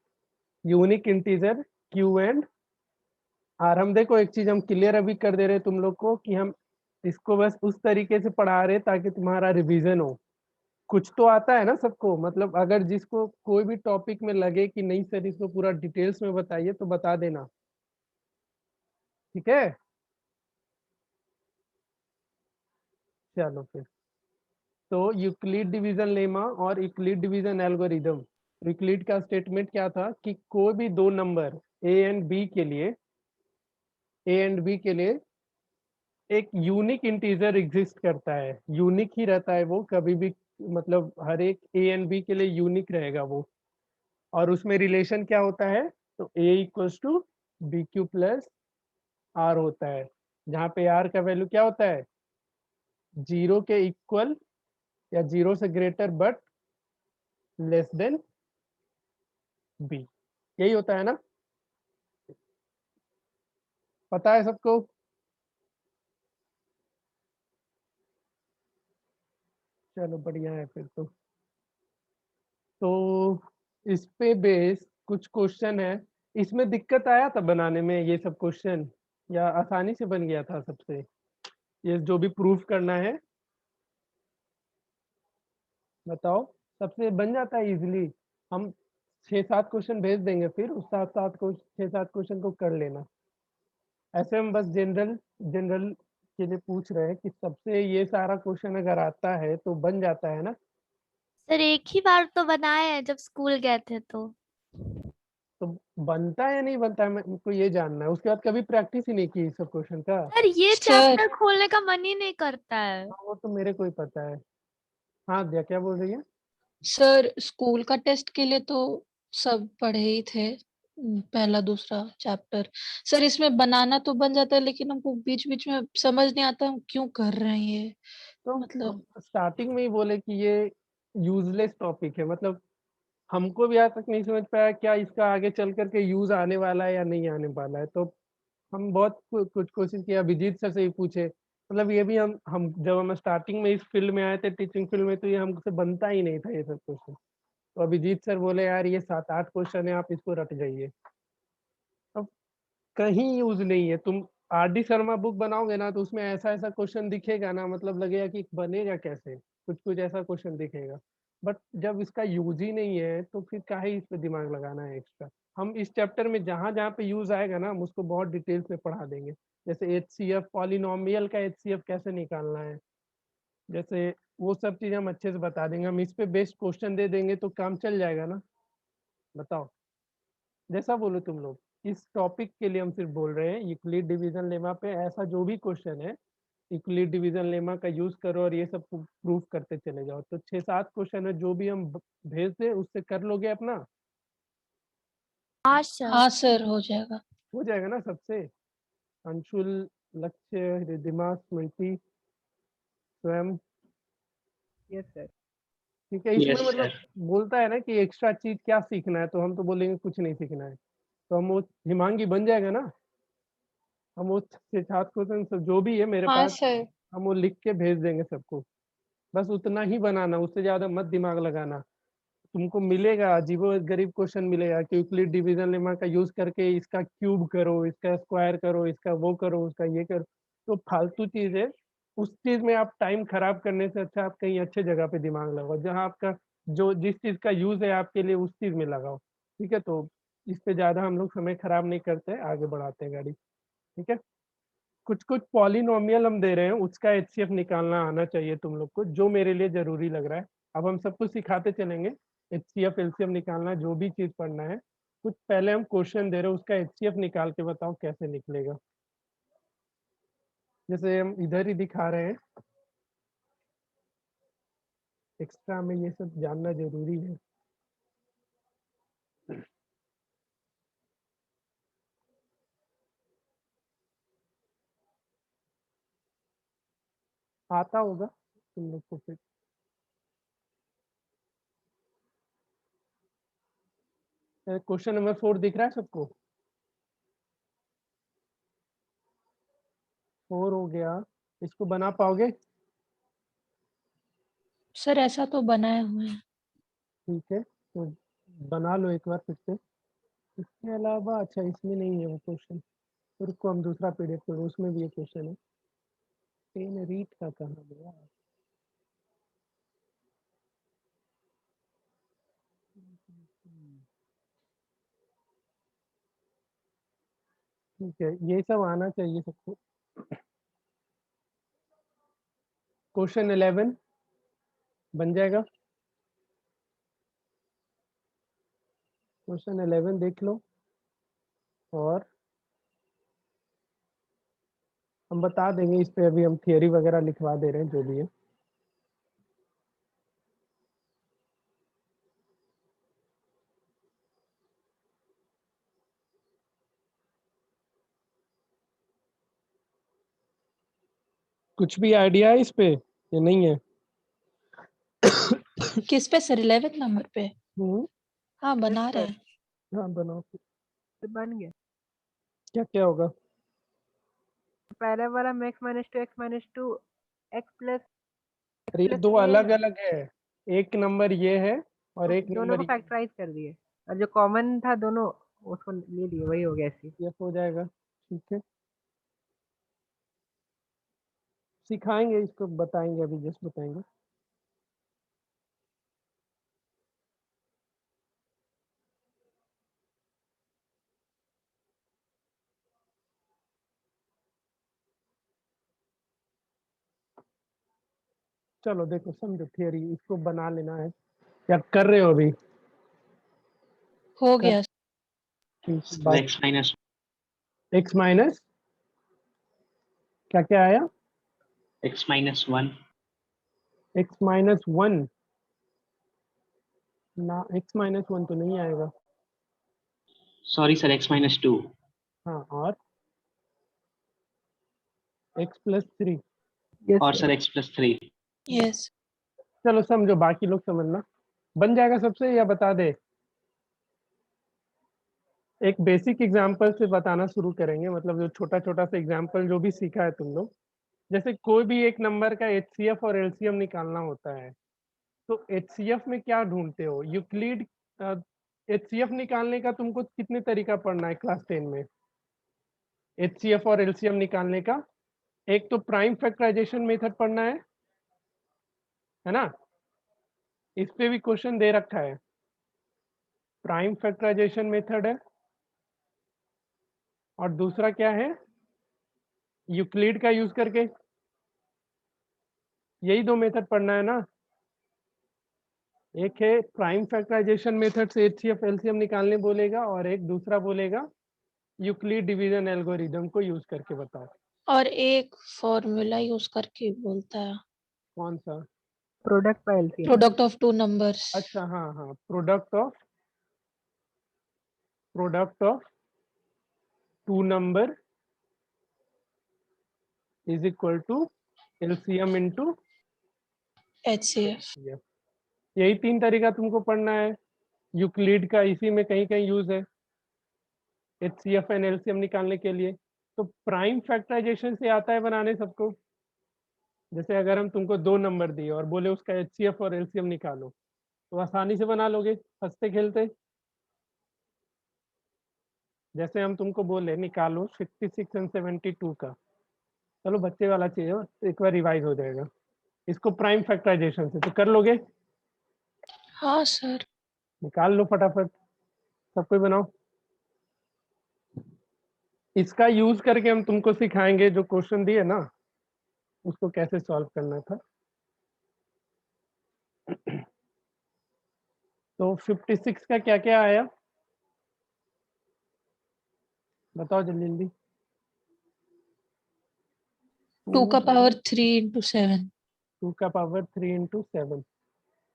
unique integer q and r. हम देखो एक चीज हम क्लियर अभी कर दे रहे तुम लोग को कि हम इसको बस उस तरीके से पढ़ा रहे ताकि तुम्हारा रिवीजन हो, कुछ तो आता है ना सबको, मतलब अगर जिसको कोई भी टॉपिक में लगे कि नहीं सर इसको पूरा डिटेल्स में बताइए तो बता देना, ठीक है। चलो फिर, तो यूक्लिड डिवीजन लेमा और यूक्लिड डिवीजन एल्गोरिदम। यूक्लिड का स्टेटमेंट क्या था कि कोई भी दो नंबर ए एंड बी के लिए एक यूनिक इंटीजर एग्जिस्ट करता है, यूनिक ही रहता है वो कभी भी, मतलब हर एक ए एंड बी के लिए यूनिक रहेगा वो। और उसमें रिलेशन क्या होता है, तो A equals to B Q plus R होता है, जहाँ पे आर का वैल्यू क्या होता है, 0 के इक्वल या 0 से greater but less than b, यही होता है ना, पता है सबको। चलो बढ़िया है फिर तो इस पे बेस कुछ क्वेश्चन है। इसमें दिक्कत आया था बनाने में ये सब क्वेश्चन, या आसानी से बन गया था सबसे, ये जो भी प्रूफ करना है बताओ। सबसे बन जाता है इजीली, हम 6-7 क्वेश्चन भेज देंगे, फिर उस 6-7 क्वेश्चन को कर लेना। ऐसे हम बस जनरल जनरल के लिए पूछ रहे हैं कि सबसे ये सारा क्वेश्चन अगर आता है तो बन जाता है ना। सर एक ही बार तो बनाए हैं जब स्कूल गए थे तो। तो बनता है या नहीं बनता है मेरे ये जानना है, उसके बाद कभी प्रैक्टिस ही नहीं की इस सब क्वेश्चन का। सर ये सर चैप्टर खोलने का मन ही नहीं करता है। हाँ, वो तो मेरे को ही पता है। हाँ दिया, क्या बोल रही है। सर स्कूल का टेस्ट के लिए तो सब पढ़े ही थे, पहला दूसरा चैप्टर। सर इसमें बनाना तो बन जाता है, लेकिन हमको बीच बीच में समझ नहीं आता हम क्यों कर रहे हैं ये, तो मतलब। स्टार्टिंग में ही बोले कि ये यूजलेस टॉपिक है, मतलब हमको भी आज तक नहीं समझ पाया क्या इसका आगे चल करके यूज आने वाला है या नहीं आने वाला है। तो हम बहुत कुछ कोशिश किया, अभिजीत सर से ही पूछे, मतलब ये भी हम जब हम स्टार्टिंग में इस फील्ड में आए थे, टीचिंग फील्ड में, तो ये हमसे बनता ही नहीं था ये सब क्वेश्चन। तो अभिजीत सर बोले यार ये 7-8 क्वेश्चन है, आप इसको रट जाइए। अब कहीं यूज नहीं है, तुम आर डी शर्मा बुक बनाओगे ना तो उसमें ऐसा ऐसा क्वेश्चन दिखेगा ना, मतलब लगेगा कि बनेगा कैसे, कुछ कुछ ऐसा क्वेश्चन दिखेगा। बट जब इसका यूज ही नहीं है तो फिर काहे इस पे दिमाग लगाना है एक्स्ट्रा। हम इस चैप्टर में जहाँ जहाँ पे यूज आएगा ना हम उसको बहुत डिटेल्स में पढ़ा देंगे। जैसे HCF पॉलिनोमियल का HCF कैसे निकालना है, जैसे वो सब चीजें हम अच्छे से बता देंगे। हम इस पे बेस्ट क्वेश्चन दे देंगे तो काम चल जाएगा ना, बताओ जैसा बोलो तुम लोग। इस टॉपिक के लिए हम सिर्फ बोल रहे हैं यूक्लिड डिवीजन लेमा पे ऐसा जो भी क्वेश्चन है यूक्लिड डिवीजन लेमा का यूज करो और ये सब प्रूफ करते चले जाओ। तो 6-7 क्वेश्चन है जो भी हम भेज दे उससे कर लोगे अपना, हाँ सर। हाँ सर, हो जाएगा। हो जाएगा ना सबसे। अंशुल, लक्ष्य, रिद्धिमा, स्मृति, स्वयं, यस सर। ठीक है। इसमें यस मतलब सर। बोलता है ना कि एक्स्ट्रा चीज क्या सीखना है, तो हम तो बोलेंगे कुछ नहीं सीखना है। तो हम वो हिमांगी बन जाएगा ना, हम वो 6-7 क्वेश्चन सब जो भी है मेरे हाँ पास सर। हम वो लिख के भेज देंगे सबको। बस उतना ही बनाना, उससे ज्यादा मत दिमाग लगाना। तुमको मिलेगा अजीबो गरीब क्वेश्चन मिलेगा कि यूक्लिड डिवीजन लेमा का यूज करके इसका क्यूब करो, इसका स्क्वायर करो, इसका वो करो, उसका ये करो। तो फालतू चीज है, उस चीज में आप टाइम खराब करने से अच्छा आप कहीं अच्छे जगह पे दिमाग लगाओ, जहाँ आपका जो जिस चीज का यूज है आपके लिए उस चीज में लगाओ, ठीक है। तो इस पे ज्यादा हम लोग समय खराब नहीं करते, आगे बढ़ाते हैं गाड़ी, ठीक है। कुछ कुछ पॉलिनोमियल हम दे रहे हैं, उसका HCF निकालना आना चाहिए तुम लोग को, जो मेरे लिए जरूरी लग रहा है। अब हम सब कुछ सिखाते चलेंगे, HCF LCM निकालना, जो भी चीज पढ़ना है। कुछ पहले हम क्वेश्चन दे रहे हैं, उसका HCF निकाल के बताओ कैसे निकलेगा। जैसे हम इधर ही दिखा रहे हैं, एक्स्ट्रा में ये सब जानना जरूरी है। आता होगा तुम लोग को फिर। क्वेश्चन नंबर 4 दिख रहा है सबको, 4 हो गया। इसको बना पाओगे, सर ऐसा तो बनाए हुए हैं। ठीक है तो बना लो एक बार फिर से। इसके अलावा अच्छा इसमें नहीं है वो क्वेश्चन, फिर को हम दूसरा PDF करो, उसमें भी ये क्वेश्चन है। पेन रीड का कहाँ गया। ठीक है, ये सब आना चाहिए सबको। क्वेश्चन 11 बन जाएगा। क्वेश्चन 11 देख लो, और हम बता देंगे इस पे, अभी हम थियरी वगैरह लिखवा दे रहे हैं जो भी है। कुछ भी आइडिया है इस पे या नहीं है? किस पे सर? 11th नंबर पे? हम्म, हाँ बना रहे हैं। हाँ बनाओ। तो बन गया। क्या क्या होगा? पहले वाला x minus two x plus अरे ये दो अलग अलग है, एक नंबर ये है और एक दोनों नंबर को ये। फैक्टराइज कर दिए और जो कॉमन था दोनों उसको ले लिए, वही हो गया ऐसे। ये हो जाएगा, ठीक है, सिखाएंगे इसको, बताएंगे, अभी जस्ट बताएंगे। चलो देखो, समझो थियरी, इसको बना लेना है। क्या कर रहे हो अभी? हो गया। x माइनस एक्स माइनस क्या क्या आया? x माइनस 1 एक्स माइनस 1 ना, एक्स माइनस 1 तो नहीं आएगा। सॉरी सर x माइनस 2 हाँ, और एक्स प्लस 3। और सर x प्लस 3। यस। चलो समझो, बाकी लोग समझना। बन जाएगा सबसे, या बता दे? एक बेसिक एग्जांपल से बताना शुरू करेंगे, मतलब जो छोटा छोटा सा एग्जांपल जो भी सीखा है तुम लोग। जैसे कोई भी एक नंबर का एचसीएफ और एलसीएम निकालना होता है, तो एचसीएफ में क्या ढूंढते हो? यूक्लिड। एचसीएफ निकालने का तुमको कितने तरीका पढ़ना है क्लास 10 में? एचसीएफ और एलसीएम निकालने का एक तो प्राइम फैक्टराइजेशन मेथड पढ़ना है ना? इस पे भी क्वेश्चन दे रखा है, प्राइम फैक्टराइजेशन मेथड है, और दूसरा क्या है? यूक्लिड का यूज करके। यही दो मेथड पढ़ना है ना? एक है प्राइम फैक्टराइजेशन मेथड से एचसीएफ एलसीएम निकालने बोलेगा, और एक दूसरा बोलेगा यूक्लिड डिवीजन एल्गोरिदम को यूज करके बताओ। और एक फॉर्मूला यूज करके बोलता है, कौन सा? Product by LCM. Product of two numbers. अच्छा, हाँ हाँ, product of two number is equal to LCM into HCF। यही तीन तरीका तुमको पढ़ना है। यूक्लिड का इसी में कहीं कहीं यूज है, एचसीएफ एंड एलसीएम निकालने के लिए। तो प्राइम फैक्टराइजेशन से आता है बनाने सबको। जैसे अगर हम तुमको दो नंबर दिए और बोले उसका एचसीएफ और एलसीएम निकालो, तो आसानी से बना लोगे हंसते खेलते। जैसे हम तुमको बोले निकालो 66 एंड 72 का, चलो बच्चे वाला चाहिए हो, तो एक बार रिवाइज हो जाएगा। इसको प्राइम फैक्टराइजेशन से तो कर लोगे, हाँ सर। निकाल लो फटाफट, सब कोई बनाओ। इसका यूज करके हम तुमको सिखाएंगे जो क्वेश्चन दिए ना, उसको कैसे सॉल्व करना था। तो 56 का क्या क्या आया, बताओ जल्दी जल्दी। 2 का पावर 3 into 7। 2 का पावर 3 इंटू 7,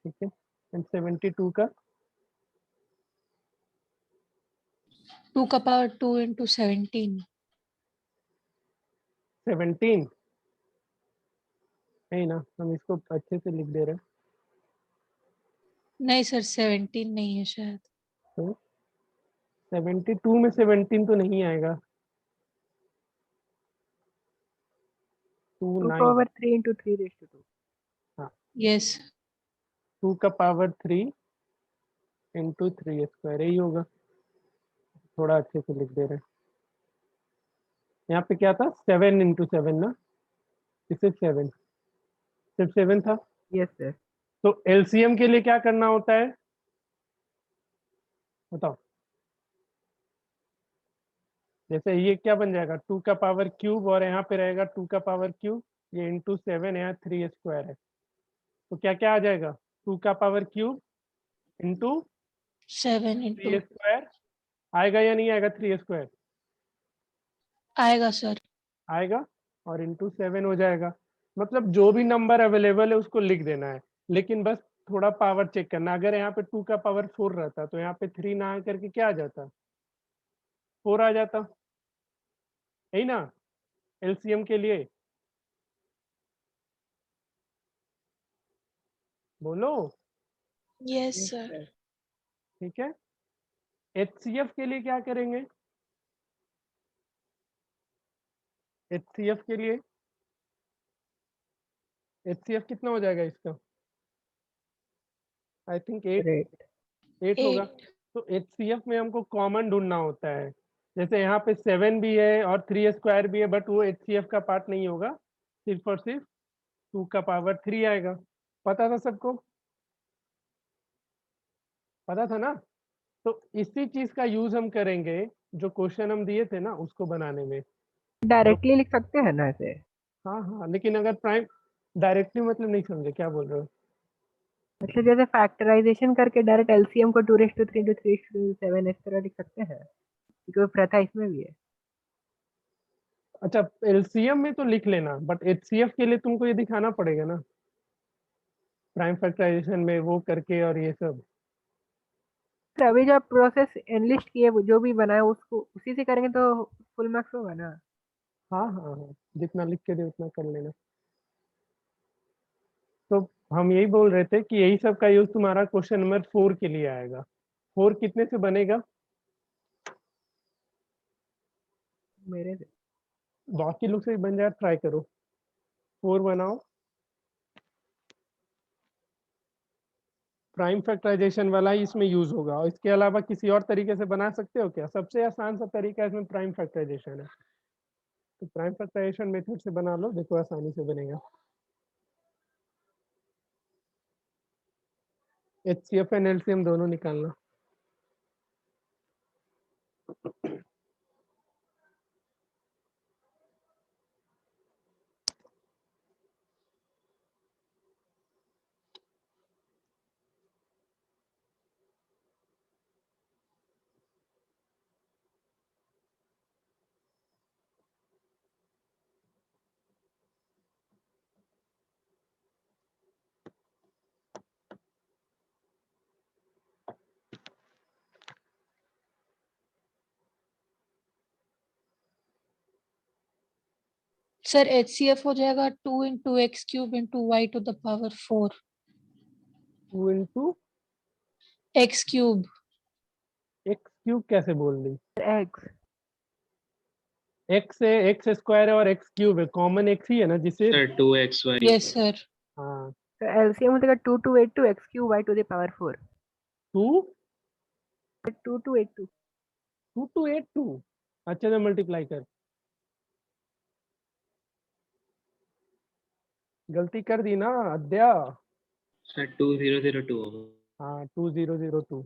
ठीक है। एंड 72 का 2 का पावर 2 into 17। 17 नहीं ना, हम इसको अच्छे से लिख दे रहे हैं। नहीं सर, 17 नहीं है शायद। तो 72 में 17 तो नहीं आएगा। 2 2 9, पावर 3 into 3 raised to 2। हाँ, यस। 2 का पावर 3 इंटू 3 स्क्वायर, यही होगा। थोड़ा अच्छे से लिख दे रहे हैं। यहाँ पे क्या था, 7 इंटू 7 ना, सिर्फ 7, सिर्फ 7 था। Yes sir. तो एलसीएम के लिए क्या करना होता है, बताओ? जैसे ये क्या बन जाएगा 2 का पावर क्यूब और यहाँ पे रहेगा 2 का पावर क्यूब, ये इंटू 7 यहाँ 3 स्क्वायर है, तो क्या क्या आ जाएगा 2 का power cube into 7 3 into square आएगा या नहीं आएगा 3 स्क्वायर आएगा सर। आएगा और इंटू 7 हो जाएगा। मतलब जो भी नंबर अवेलेबल है उसको लिख देना है, लेकिन बस थोड़ा पावर चेक करना। अगर यहाँ पे 2 का पावर 4 रहता तो यहाँ पे 3 ना आ करके क्या आ जाता 4 आ जाता, यही ना एलसीएम के लिए। बोलो यस सर। ठीक है। एचसीएफ के लिए क्या करेंगे? एचसीएफ के लिए एचसीएफ कितना हो जाएगा इसका? आई थिंक 8 होगा। 8 तो एचसीएफ में हमको कॉमन ढूंढना होता है। जैसे यहाँ पे 7 भी है और 3 स्क्वायर भी है, बट वो एचसीएफ का पार्ट नहीं होगा, सिर्फ और सिर्फ 2 का पावर 3 आएगा। पता था सबको? पता था ना? तो इसी चीज का यूज हम करेंगे जो क्वेश्चन हम दिए थे ना उसको बनाने में। डायरेक्टली लिख सकते हैं ना ऐसे? हाँ हाँ, लेकिन अगर प्राइम डायरेक्टली मतलब नहीं समझे, क्या बोल रहे हो? मतलब जैसे फैक्टराइजेशन करके डायरेक्ट एलसीएम को 2 to 3 into 3 to 7 इस तरह लिख सकते हैं, क्योंकि वो प्रथा इसमें भी है। अच्छा, एलसीएम में तो लिख लेना, बट एचसीएफ के लिए तुमको ये दिखाना पड़ेगा ना, प्राइम फैक्टराइजेशन में वो करके और ये सब। तो अभी जो प्रोसेस एनलिस्ट किए वो जो भी बनाए उसको उसी से करेंगे तो फुल मार्क्स होगा ना? हाँ हाँ हाँ, जितना लिख के दे उतना कर लेना। तो हम यही बोल रहे थे कि यही सब का यूज तुम्हारा क्वेश्चन नंबर 4 के लिए आएगा। 4 कितने से बनेगा? मेरे से बाकी लोग से भी बन जाए, ट्राई करो 4 बनाओ। प्राइम फैक्टराइजेशन वाला ही इसमें यूज होगा, और इसके अलावा किसी और तरीके से बना सकते हो क्या? सबसे आसान सा तरीका इसमें प्राइम फैक्टराइजेशन है, तो प्राइम फैक्टराइजेशन मेथड से बना लो, देखो आसानी से बनेगा। एचसीएफ एंड एलसीएम दोनों निकालना। सर एचसीएफ हो जाएगा 2 into x cube into y to the power 4 2 into x cube। X cube कैसे बोल दी? एक्स एक्स है, एक्स स्क्वायर है और एक्स क्यूब है, कॉमन एक्स ही है ना जिसे। Sir, 2xy. Yes sir. हाँ, तो एलसीएम हो जाएगा 2 to 8 to x cube y to the power 4। 2 2 to 8 to 2 to 8 2 अच्छे से मल्टीप्लाई कर। गलती कर दी ना अद्या। Sir, 2002 होगा। हाँ 2002।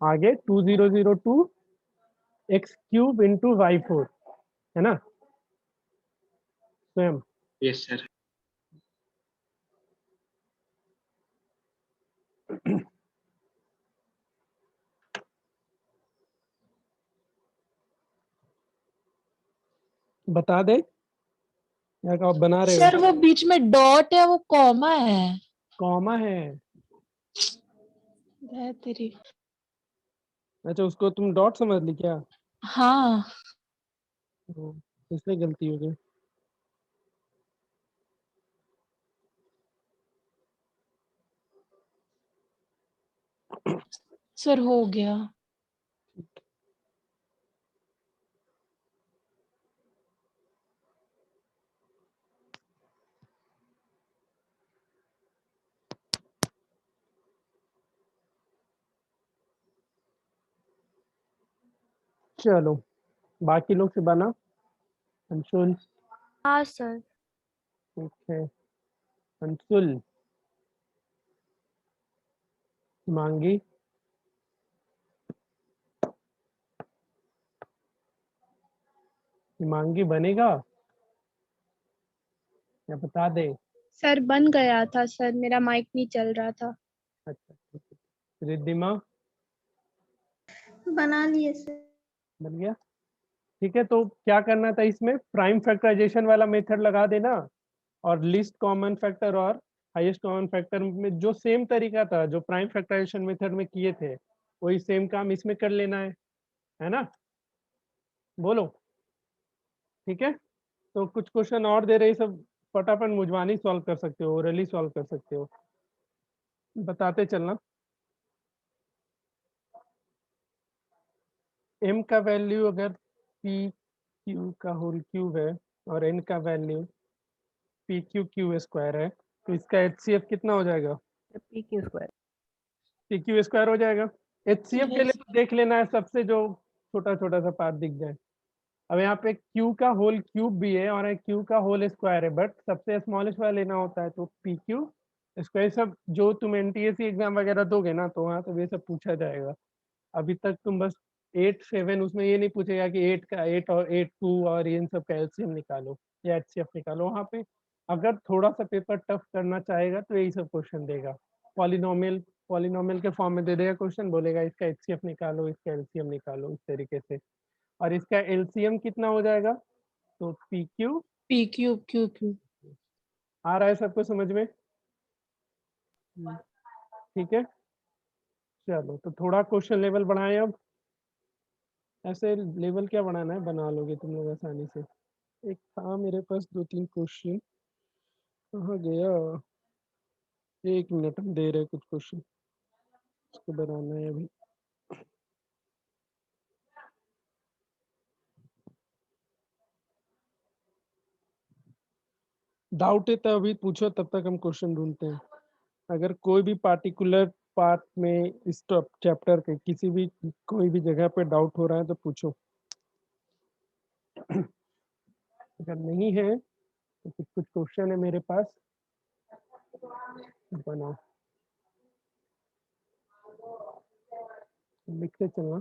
आगे 2002 एक्स क्यूब इंटू वाई 4 है ना स्वयं। Yes, sir. बता दे या आप बना रहे सर हो? वो बीच में डॉट है वो कॉमा है। कॉमा है? है तेरी। अच्छा, उसको तुम डॉट समझ ली क्या? हाँ इसलिए गलती हो गई। सर हो गया। चलो बाकी लोग से बना। अंशुल, हाँ सर। ठीक है। अंशुल हिमांगी, हिमांगी बनेगा या बता दे? सर बन गया था सर, मेरा माइक नहीं चल रहा था। अच्छा ठीक है। रिद्धिमा बना लिए सर। बन गया। ठीक है, तो क्या करना था इसमें, प्राइम फैक्टराइजेशन वाला मेथड लगा देना और लिस्ट कॉमन फैक्टर और हाईएस्ट कॉमन फैक्टर में जो सेम तरीका था जो प्राइम फैक्टराइजेशन मेथड में किए थे वही सेम काम इसमें कर लेना है ना? बोलो ठीक है। तो कुछ क्वेश्चन और दे रहे, सब फटाफट मुझवानी सॉल्व कर सकते हो, ओरली सॉल्व कर सकते हो, बताते चलना। m का वैल्यू अगर p q का होल क्यूब है और n का value p q q square है तो इसका HCF कितना हो जाएगा? P Q square. p q square हो जाएगा। HCF के लिए तो देख लेना है सबसे जो छोटा छोटा सा पार्ट दिख जाए। अब यहाँ पे q का होल क्यूब भी है और q का होल स्क्वायर है, बट सबसे स्मॉलेस्ट वाला लेना होता है, तो p q स्क्वायर। सब जो तुम NTSC एग्जाम वगैरह दोगे ना तो वहाँ तो ये सब पूछा जाएगा। अभी तक तुम बस 8 7 उसमें ये नहीं पूछेगा कि 8 का 8 और 8 2 और इन सब का एलसीएम निकालो या HCF निकालो। वहाँ पे अगर थोड़ा सा पेपर टफ करना चाहेगा तो यही सब क्वेश्चन देगा। पॉलिनोमियल के फॉर्म में दे देगा क्वेश्चन, बोलेगा इसका HCF निकालो, इसका एलसीएम निकालो, इस तरीके से। और इसका एलसीएम कितना हो जाएगा? तो पी क्यू क्यू क्यू। आ रहा है सबको समझ में? ठीक है, चलो तो थोड़ा क्वेश्चन लेवल बढ़ाएं। अब ऐसे लेवल क्या बढ़ाना है, बना लोगे तुम लोग आसानी से। एक था मेरे पास 2-3 क्वेश्चन, कहाँ गया? 1 मिनट हम दे रहे कुछ क्वेश्चन, इसको बनाना है अभी। डाउट है तो अभी पूछो, तब तक हम क्वेश्चन ढूंढते हैं। अगर कोई भी पार्टिकुलर पार्ट में इस चैप्टर के किसी भी कोई भी जगह पे डाउट हो रहा है तो पूछो। अगर नहीं है तो कुछ कुछ क्वेश्चन है मेरे पास, बनाओ, लिखते चलना।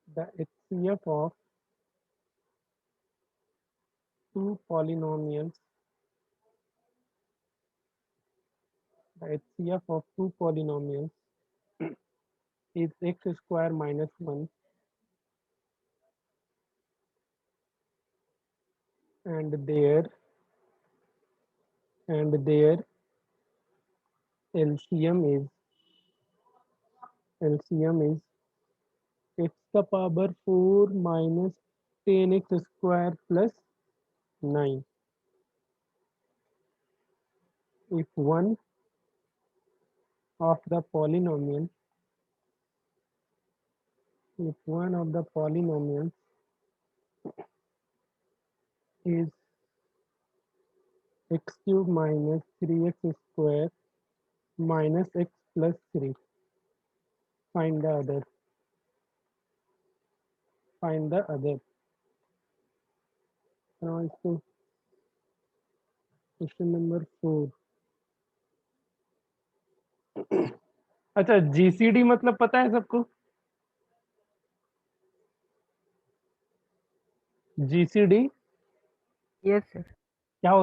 The HCF of two polynomials, the HCF of two polynomials is x square minus 1 and their LCM is x the power 4 minus 10x square plus 9 if one of the polynomials is x cube minus 3x square minus x plus 3. Find the other. Now इसको question number 4। अच्छा, GCD मतलब पता है सबको? GCD yes sir. क्या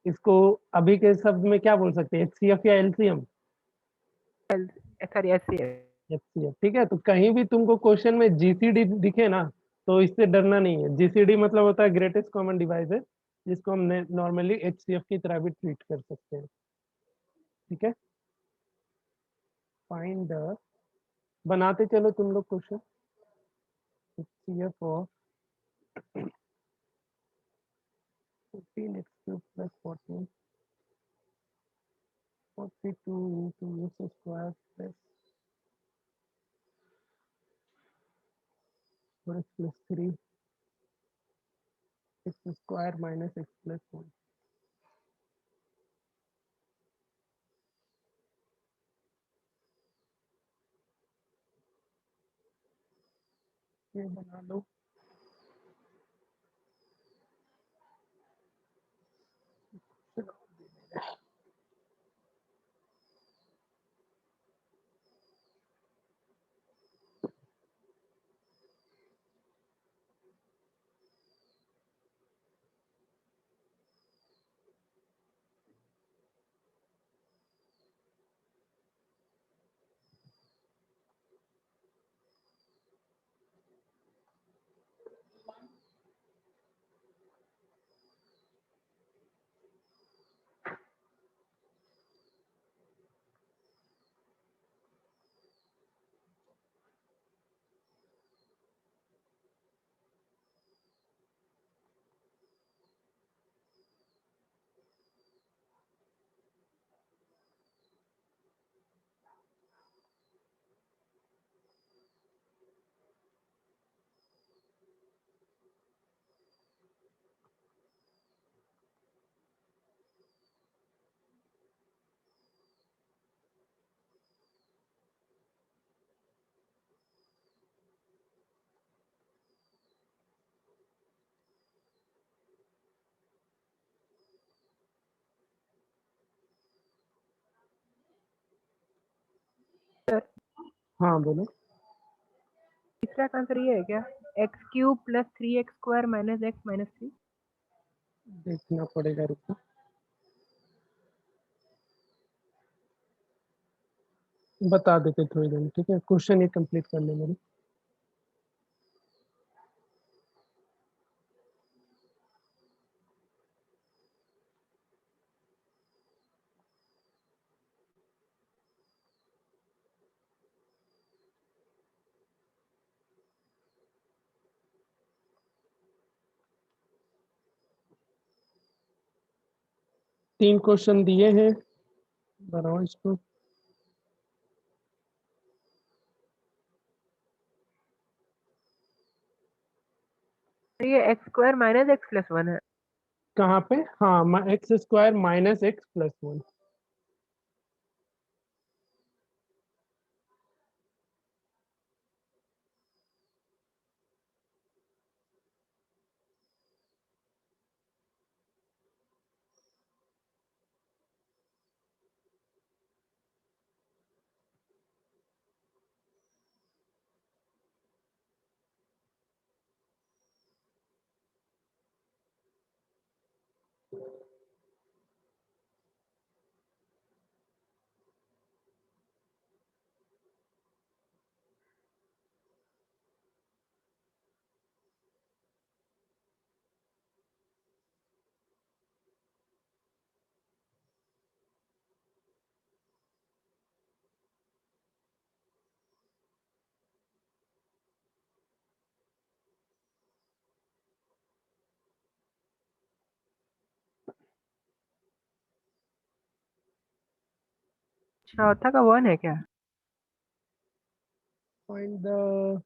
इसको अभी के शब्द में क्या बोल सकते हैं, HCF या LCM? Sir yes HCF। ठीक है, तो कहीं भी तुमको क्वेश्चन में GCD दिखे ना तो इससे डरना नहीं है। GCD मतलब होता है ग्रेटेस्ट कॉमन डिवाइजर, जिसको हम नॉर्मली HCF की तरह भी ट्रीट कर सकते हैं। ठीक है, फाइंड द, बनाते चलो तुम लोग question. HCF of 15x cube plus 14 42 into x square plus 4x plus 3 x square minus x plus 1। ये बना लो। हाँ बोलो। तीसरा आंसर ये है क्या, x cube plus 3x square minus x minus 3? देखना पड़ेगा, रुको। बता देते थोड़ी देर में, ठीक है, क्वेश्चन ये कंप्लीट कर ले मेरी। तीन क्वेश्चन दिए हैं, बनाओ इसको। ये x square minus x plus 1 है। कहाँ पे? हाँ, x square minus x plus 1। चौथा का 1 है क्या? फाइंड द,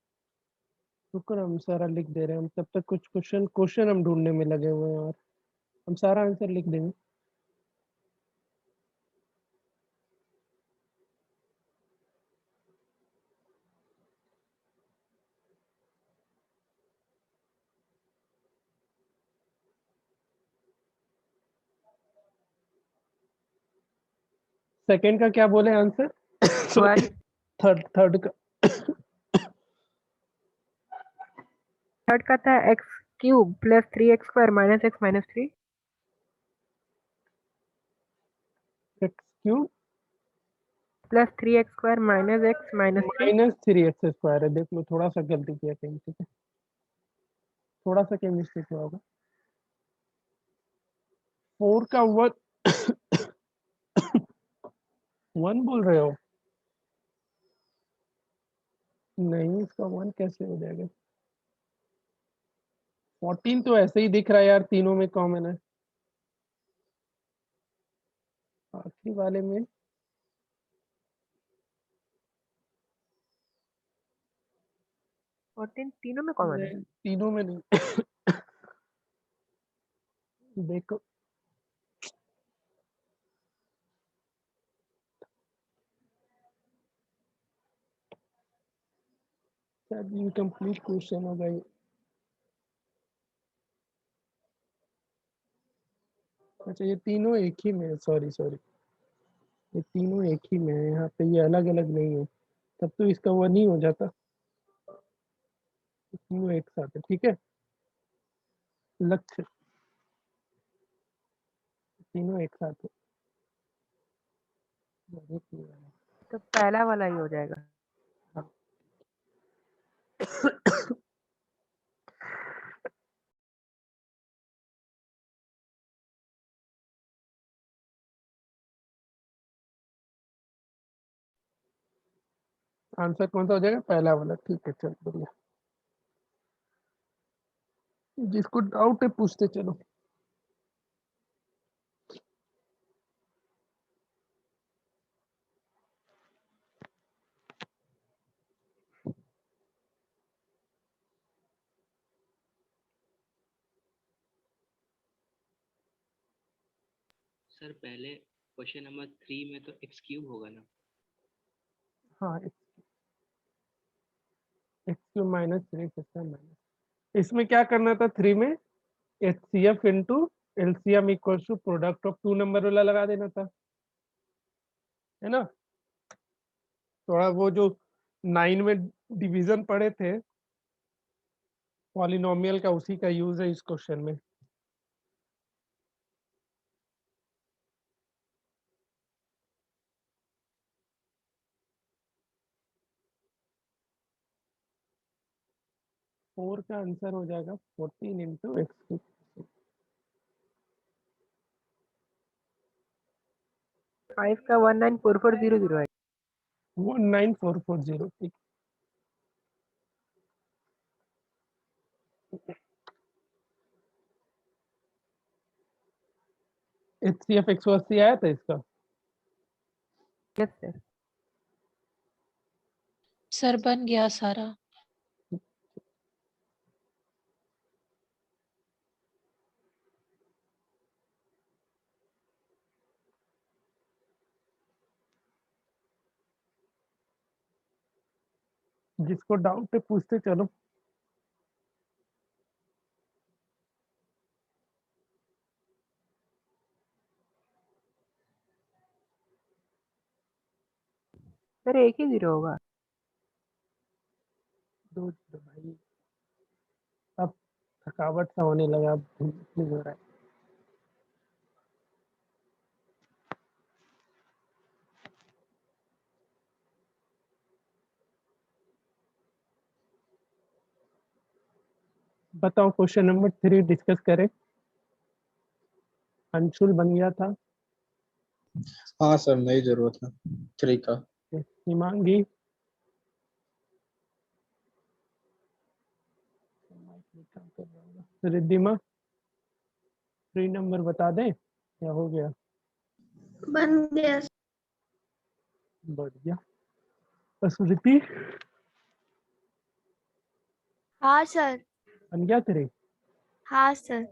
रुको ना, हम सारा लिख दे रहे हैं हम, तब तक कुछ क्वेश्चन हम ढूंढने में लगे हुए हैं, और हम सारा आंसर लिख देंगे। सेकंड का क्या बोले आंसर? वन। थर्ड का थर्ड का था x cube plus 3x square minus x minus 3। X cube plus 3x square minus x minus 3। Minus 3x square है। देख लो, थोड़ा सा गलती किया कहीं, ठीक है, थोड़ा सा कहीं मिस्टेक हुआ होगा। 4 का 1 1 बोल रहे हो? नहीं, इसका 1 कैसे हो जाएगा? 14 तो ऐसे ही दिख रहा है यार, तीनों में कॉमन है। आखिरी वाले में 14 तीनों में कॉमन है। नहीं, तीनों में नहीं। देखो, शायद इनकम्प्लीट क्वेश्चन होगा ये। अच्छा, ये तीनों एक ही में है, सॉरी सॉरी, ये तीनों एक ही में है, यहाँ पे ये अलग अलग नहीं है, तब तो इसका 1 ही हो जाता। तीनों एक साथ है, ठीक है, लक्ष्य, तीनों एक साथ है। तो पहला वाला ही हो जाएगा। आंसर कौन सा हो जाएगा? पहला वाला, ठीक है, चल बढ़िया। जिसको डाउट है पूछते चलो। सर पहले क्वेश्चन नंबर 3 में तो एक्स क्यूब होगा ना? हाँ, x cube minus 3x square minus, इसमें क्या करना था? 3 में HCF into LCM equal to product of 2 number वाला लगा देना था, है ना? थोड़ा वो जो 9 में डिवीजन पढ़े थे पॉलिनोमियल का, उसी का यूज है इस क्वेश्चन में। फोर का आंसर हो जाएगा 14 इंटू एक्स। 5 का 194400 है। 19440, ठीक। HCF 180 आया था इसका। Yes sir. सर बन गया सारा। जिसको डाउट है पूछते चलो। सर एक ही 0 होगा। दो भाई, अब थकावट सा होने लगा, अब नहीं हो रहा है। बताओ क्वेश्चन नंबर 3 डिस्कस करें। अंशुल बन गया था। हाँ सर, नहीं जरूरत है 3 का। हिमांगी, रिद्धिमा 3 नंबर बता दें क्या हो गया? बन गया। बढ़िया। स्मृति हाँ सर। बन गया 3? हाँ सर।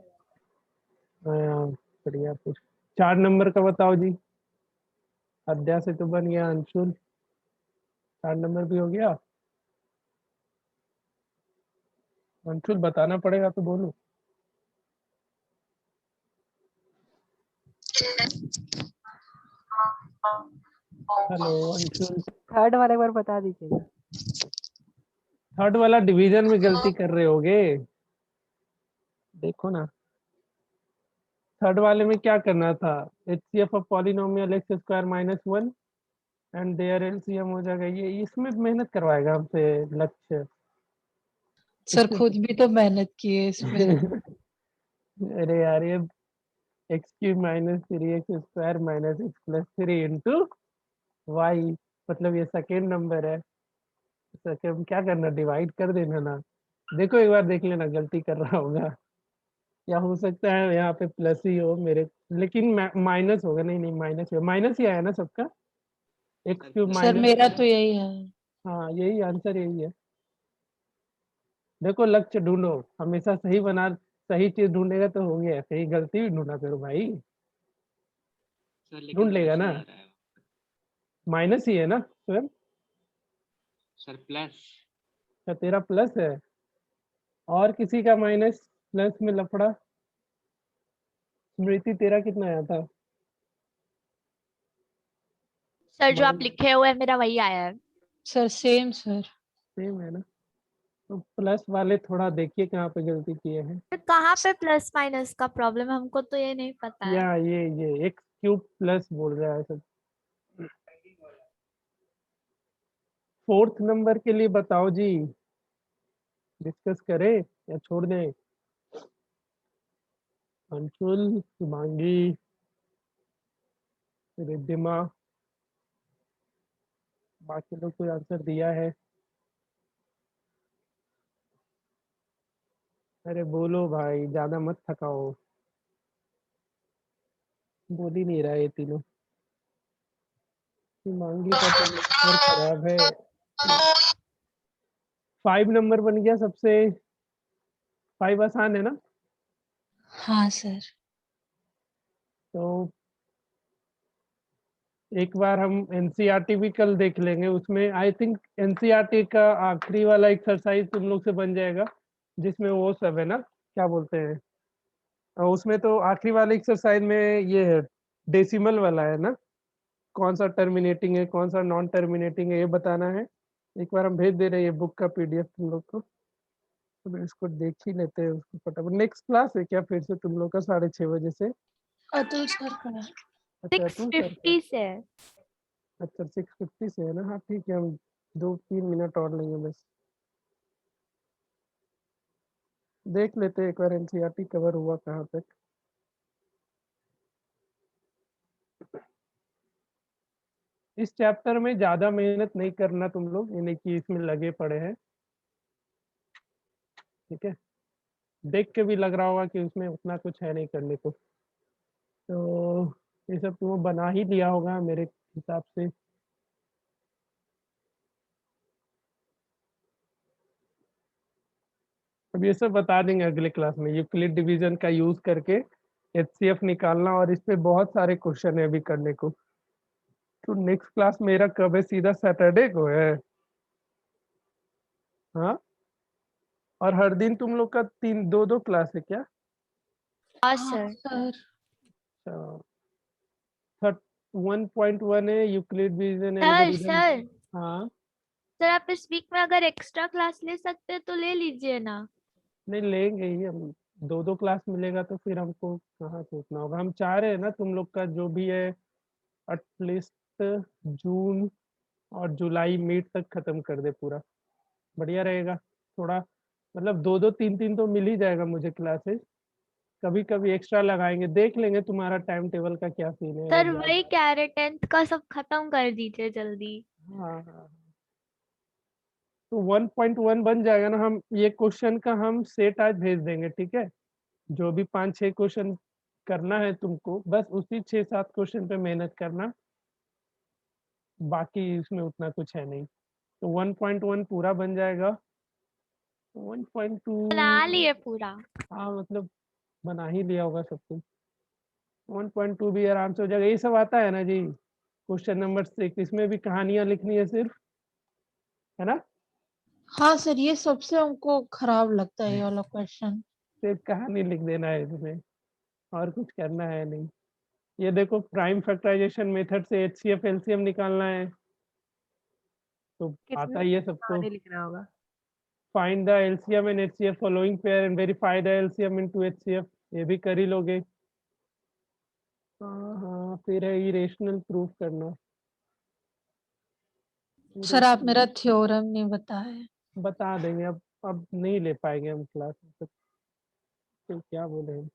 बढ़िया। फिर 4 नंबर का बताओ जी। अध्याय से तो बन गया। अंशुल 4 नंबर भी हो गया। अंशुल बताना पड़ेगा तो बोलो। हेलो अंशुल। थर्ड वाले बार बता दीजिएगा। थर्ड वाला डिवीजन में गलती कर रहे होगे, देखो ना। थर्ड वाले में क्या करना था? HCF of polynomial x square minus 1 and their LCM हो जाएगा। ये इसमें मेहनत करवाएगा हमसे लक्ष्य। सर खुद भी तो मेहनत किए इसमें। अरे यार, ये x cube minus 3x square minus x plus 3 into y, मतलब ये सेकेंड नंबर है। सेकेंड क्या करना, डिवाइड कर देना ना। देखो एक बार देख लेना, गलती कर रहा होगा या हो सकता है यहाँ पे प्लस ही हो मेरे, लेकिन माइनस होगा। नहीं नहीं, माइनस ही आया ना सबका। एक्स क्यूब सर माइनस, मेरा तो यही है। हाँ यही आंसर, यही है। देखो लक्ष्य ढूंढो, हमेशा सही बना, सही चीज ढूंढेगा तो हो गया, सही गलती भी ढूंढा करो भाई। सर लेकिन ढूंढ लेगा प्लस ही ना। आ रहा है। माइनस ही है ना स्वयं? Sir plus. क्या तेरा प्लस है और किसी का माइनस? प्लस में लफड़ा। स्मृति तेरा कितना आया था? सर जो आप लिखे हुए हैं मेरा वही आया है। Sir same sir. सेम है ना। तो प्लस वाले थोड़ा देखिए कहाँ पे गलती किए हैं। तो कहाँ पे प्लस माइनस का प्रॉब्लम है, हमको तो ये नहीं पता है। या ये एक्स क्यूब प्लस बोल रहा है सब। फोर्थ नंबर के लिए बताओ जी, डिस्कस करें या छोड़ दें? अंशुल, शुभांगी, रिद्धिमा, बाकी लोग कोई आंसर दिया है? अरे बोलो भाई, ज्यादा मत थकाओ। बोल ही नहीं रहा ये तीनों। शुभांगी का तो नेटवर्क खराब है। 5 नंबर बन गया सबसे। 5 आसान है ना? हाँ सर। तो एक बार हम एनसीईआरटी भी कल देख लेंगे। उसमें आई थिंक एनसीईआरटी का आखिरी वाला एक्सरसाइज तुम लोग से बन जाएगा, जिसमें वो सब है ना, क्या बोलते हैं, उसमें तो आखिरी वाले एक्सरसाइज में ये है, डेसिमल वाला है ना। कौन सा टर्मिनेटिंग है, कौन सा नॉन टर्मिनेटिंग है, ये बताना है। एक बार हम भेज दे रहे हैं ये बुक का पीडीएफ तुम लोग को, तो इसको देख ही लेते हैं उसको फटाफट। नेक्स्ट क्लास है क्या फिर से तुम लोग का 6:30 बजे से? अतुल सर का है। अच्छा अतुल सर का। 6:50 से है। अच्छा 6:50 से है ना। हाँ ठीक है, हम 2-3 मिनट और लेंगे बस। देख लेते हैं एक बार एनसीईआरटी कवर हुआ कहाँ तक। इस चैप्टर में ज्यादा मेहनत नहीं करना तुम लोग, यानी कि इसमें लगे पड़े हैं, ठीक है। देख के भी लग रहा होगा कि उसमें उतना कुछ है नहीं करने को, तो ये सब तुम बना ही लिया होगा मेरे हिसाब से। अब ये सब बता देंगे अगले क्लास में, यूक्लिड डिवीजन का यूज करके एचसीएफ निकालना, और इस पे बहुत सारे क्वेश्चन है अभी करने को। तो नेक्स्ट क्लास मेरा कब है? सीधा सैटरडे को है। हाँ, और हर दिन तुम लोग का 2-2 क्लास है क्या? हाँ हाँ सर। सर। 1.1 है Euclid division sir algorithm. Sir हाँ सर आप इस वीक में अगर एक्स्ट्रा क्लास ले सकते हैं तो ले लीजिए ना। नहीं लेंगे ही हम, 2-2 क्लास मिलेगा तो फिर हमको कहाँ सोचना होगा। हम चाह रहे हैं ना तुम लोग का जो भी है एटलीस्ट जून और जुलाई मिड तक खत्म कर दे पूरा, बढ़िया रहेगा। थोड़ा मतलब 2-2 3-3 तो मिल ही जाएगा मुझे क्लासेस, कभी कभी एक्स्ट्रा लगाएंगे, देख लेंगे तुम्हारा टाइम टेबल का क्या सीन है। सर अगर वही कह रहे 10th का सब खत्म कर दीजिए जल्दी। हाँ हाँ, तो 1.1 बन जाएगा ना। हम ये क्वेश्चन का हम सेट आज भेज देंगे, ठीक है। जो भी 5-6 क्वेश्चन करना है तुमको, बस उसी 6-7 क्वेश्चन पे मेहनत करना, बाकी इसमें उतना कुछ है नहीं। तो 1.1 पूरा बन जाएगा। 1.2 बना लिए पूरा। हाँ मतलब बना ही लिया होगा सब कुछ। 1.2 भी आराम से हो जाएगा। ये सब आता है ना जी। क्वेश्चन नंबर 6 इसमें भी कहानियां लिखनी है सिर्फ, है ना। हाँ सर, ये सबसे हमको खराब लगता है ये वाला क्वेश्चन। सिर्फ कहानी लिख देना है इसमें, और कुछ करना है नहीं। ये देखो प्राइम फैक्टराइजेशन मेथड से एचसीएफ एलसीएम निकालना है, तो आता किसमें ही है सबको। कहानी लिखना होगा? Find the LCM and HCF following pair and verify the LCM into HCF, ये भी कर ही लोगे। हाँ हाँ, फिर है इरेशनल प्रूफ करना। सर आप irrational मेरा थ्योरम नहीं बताए। बता देंगे, अब नहीं ले पाएंगे हम क्लास में, तो क्या बोले हम।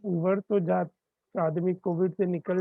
उबर तो जा आदमी कोविड से निकल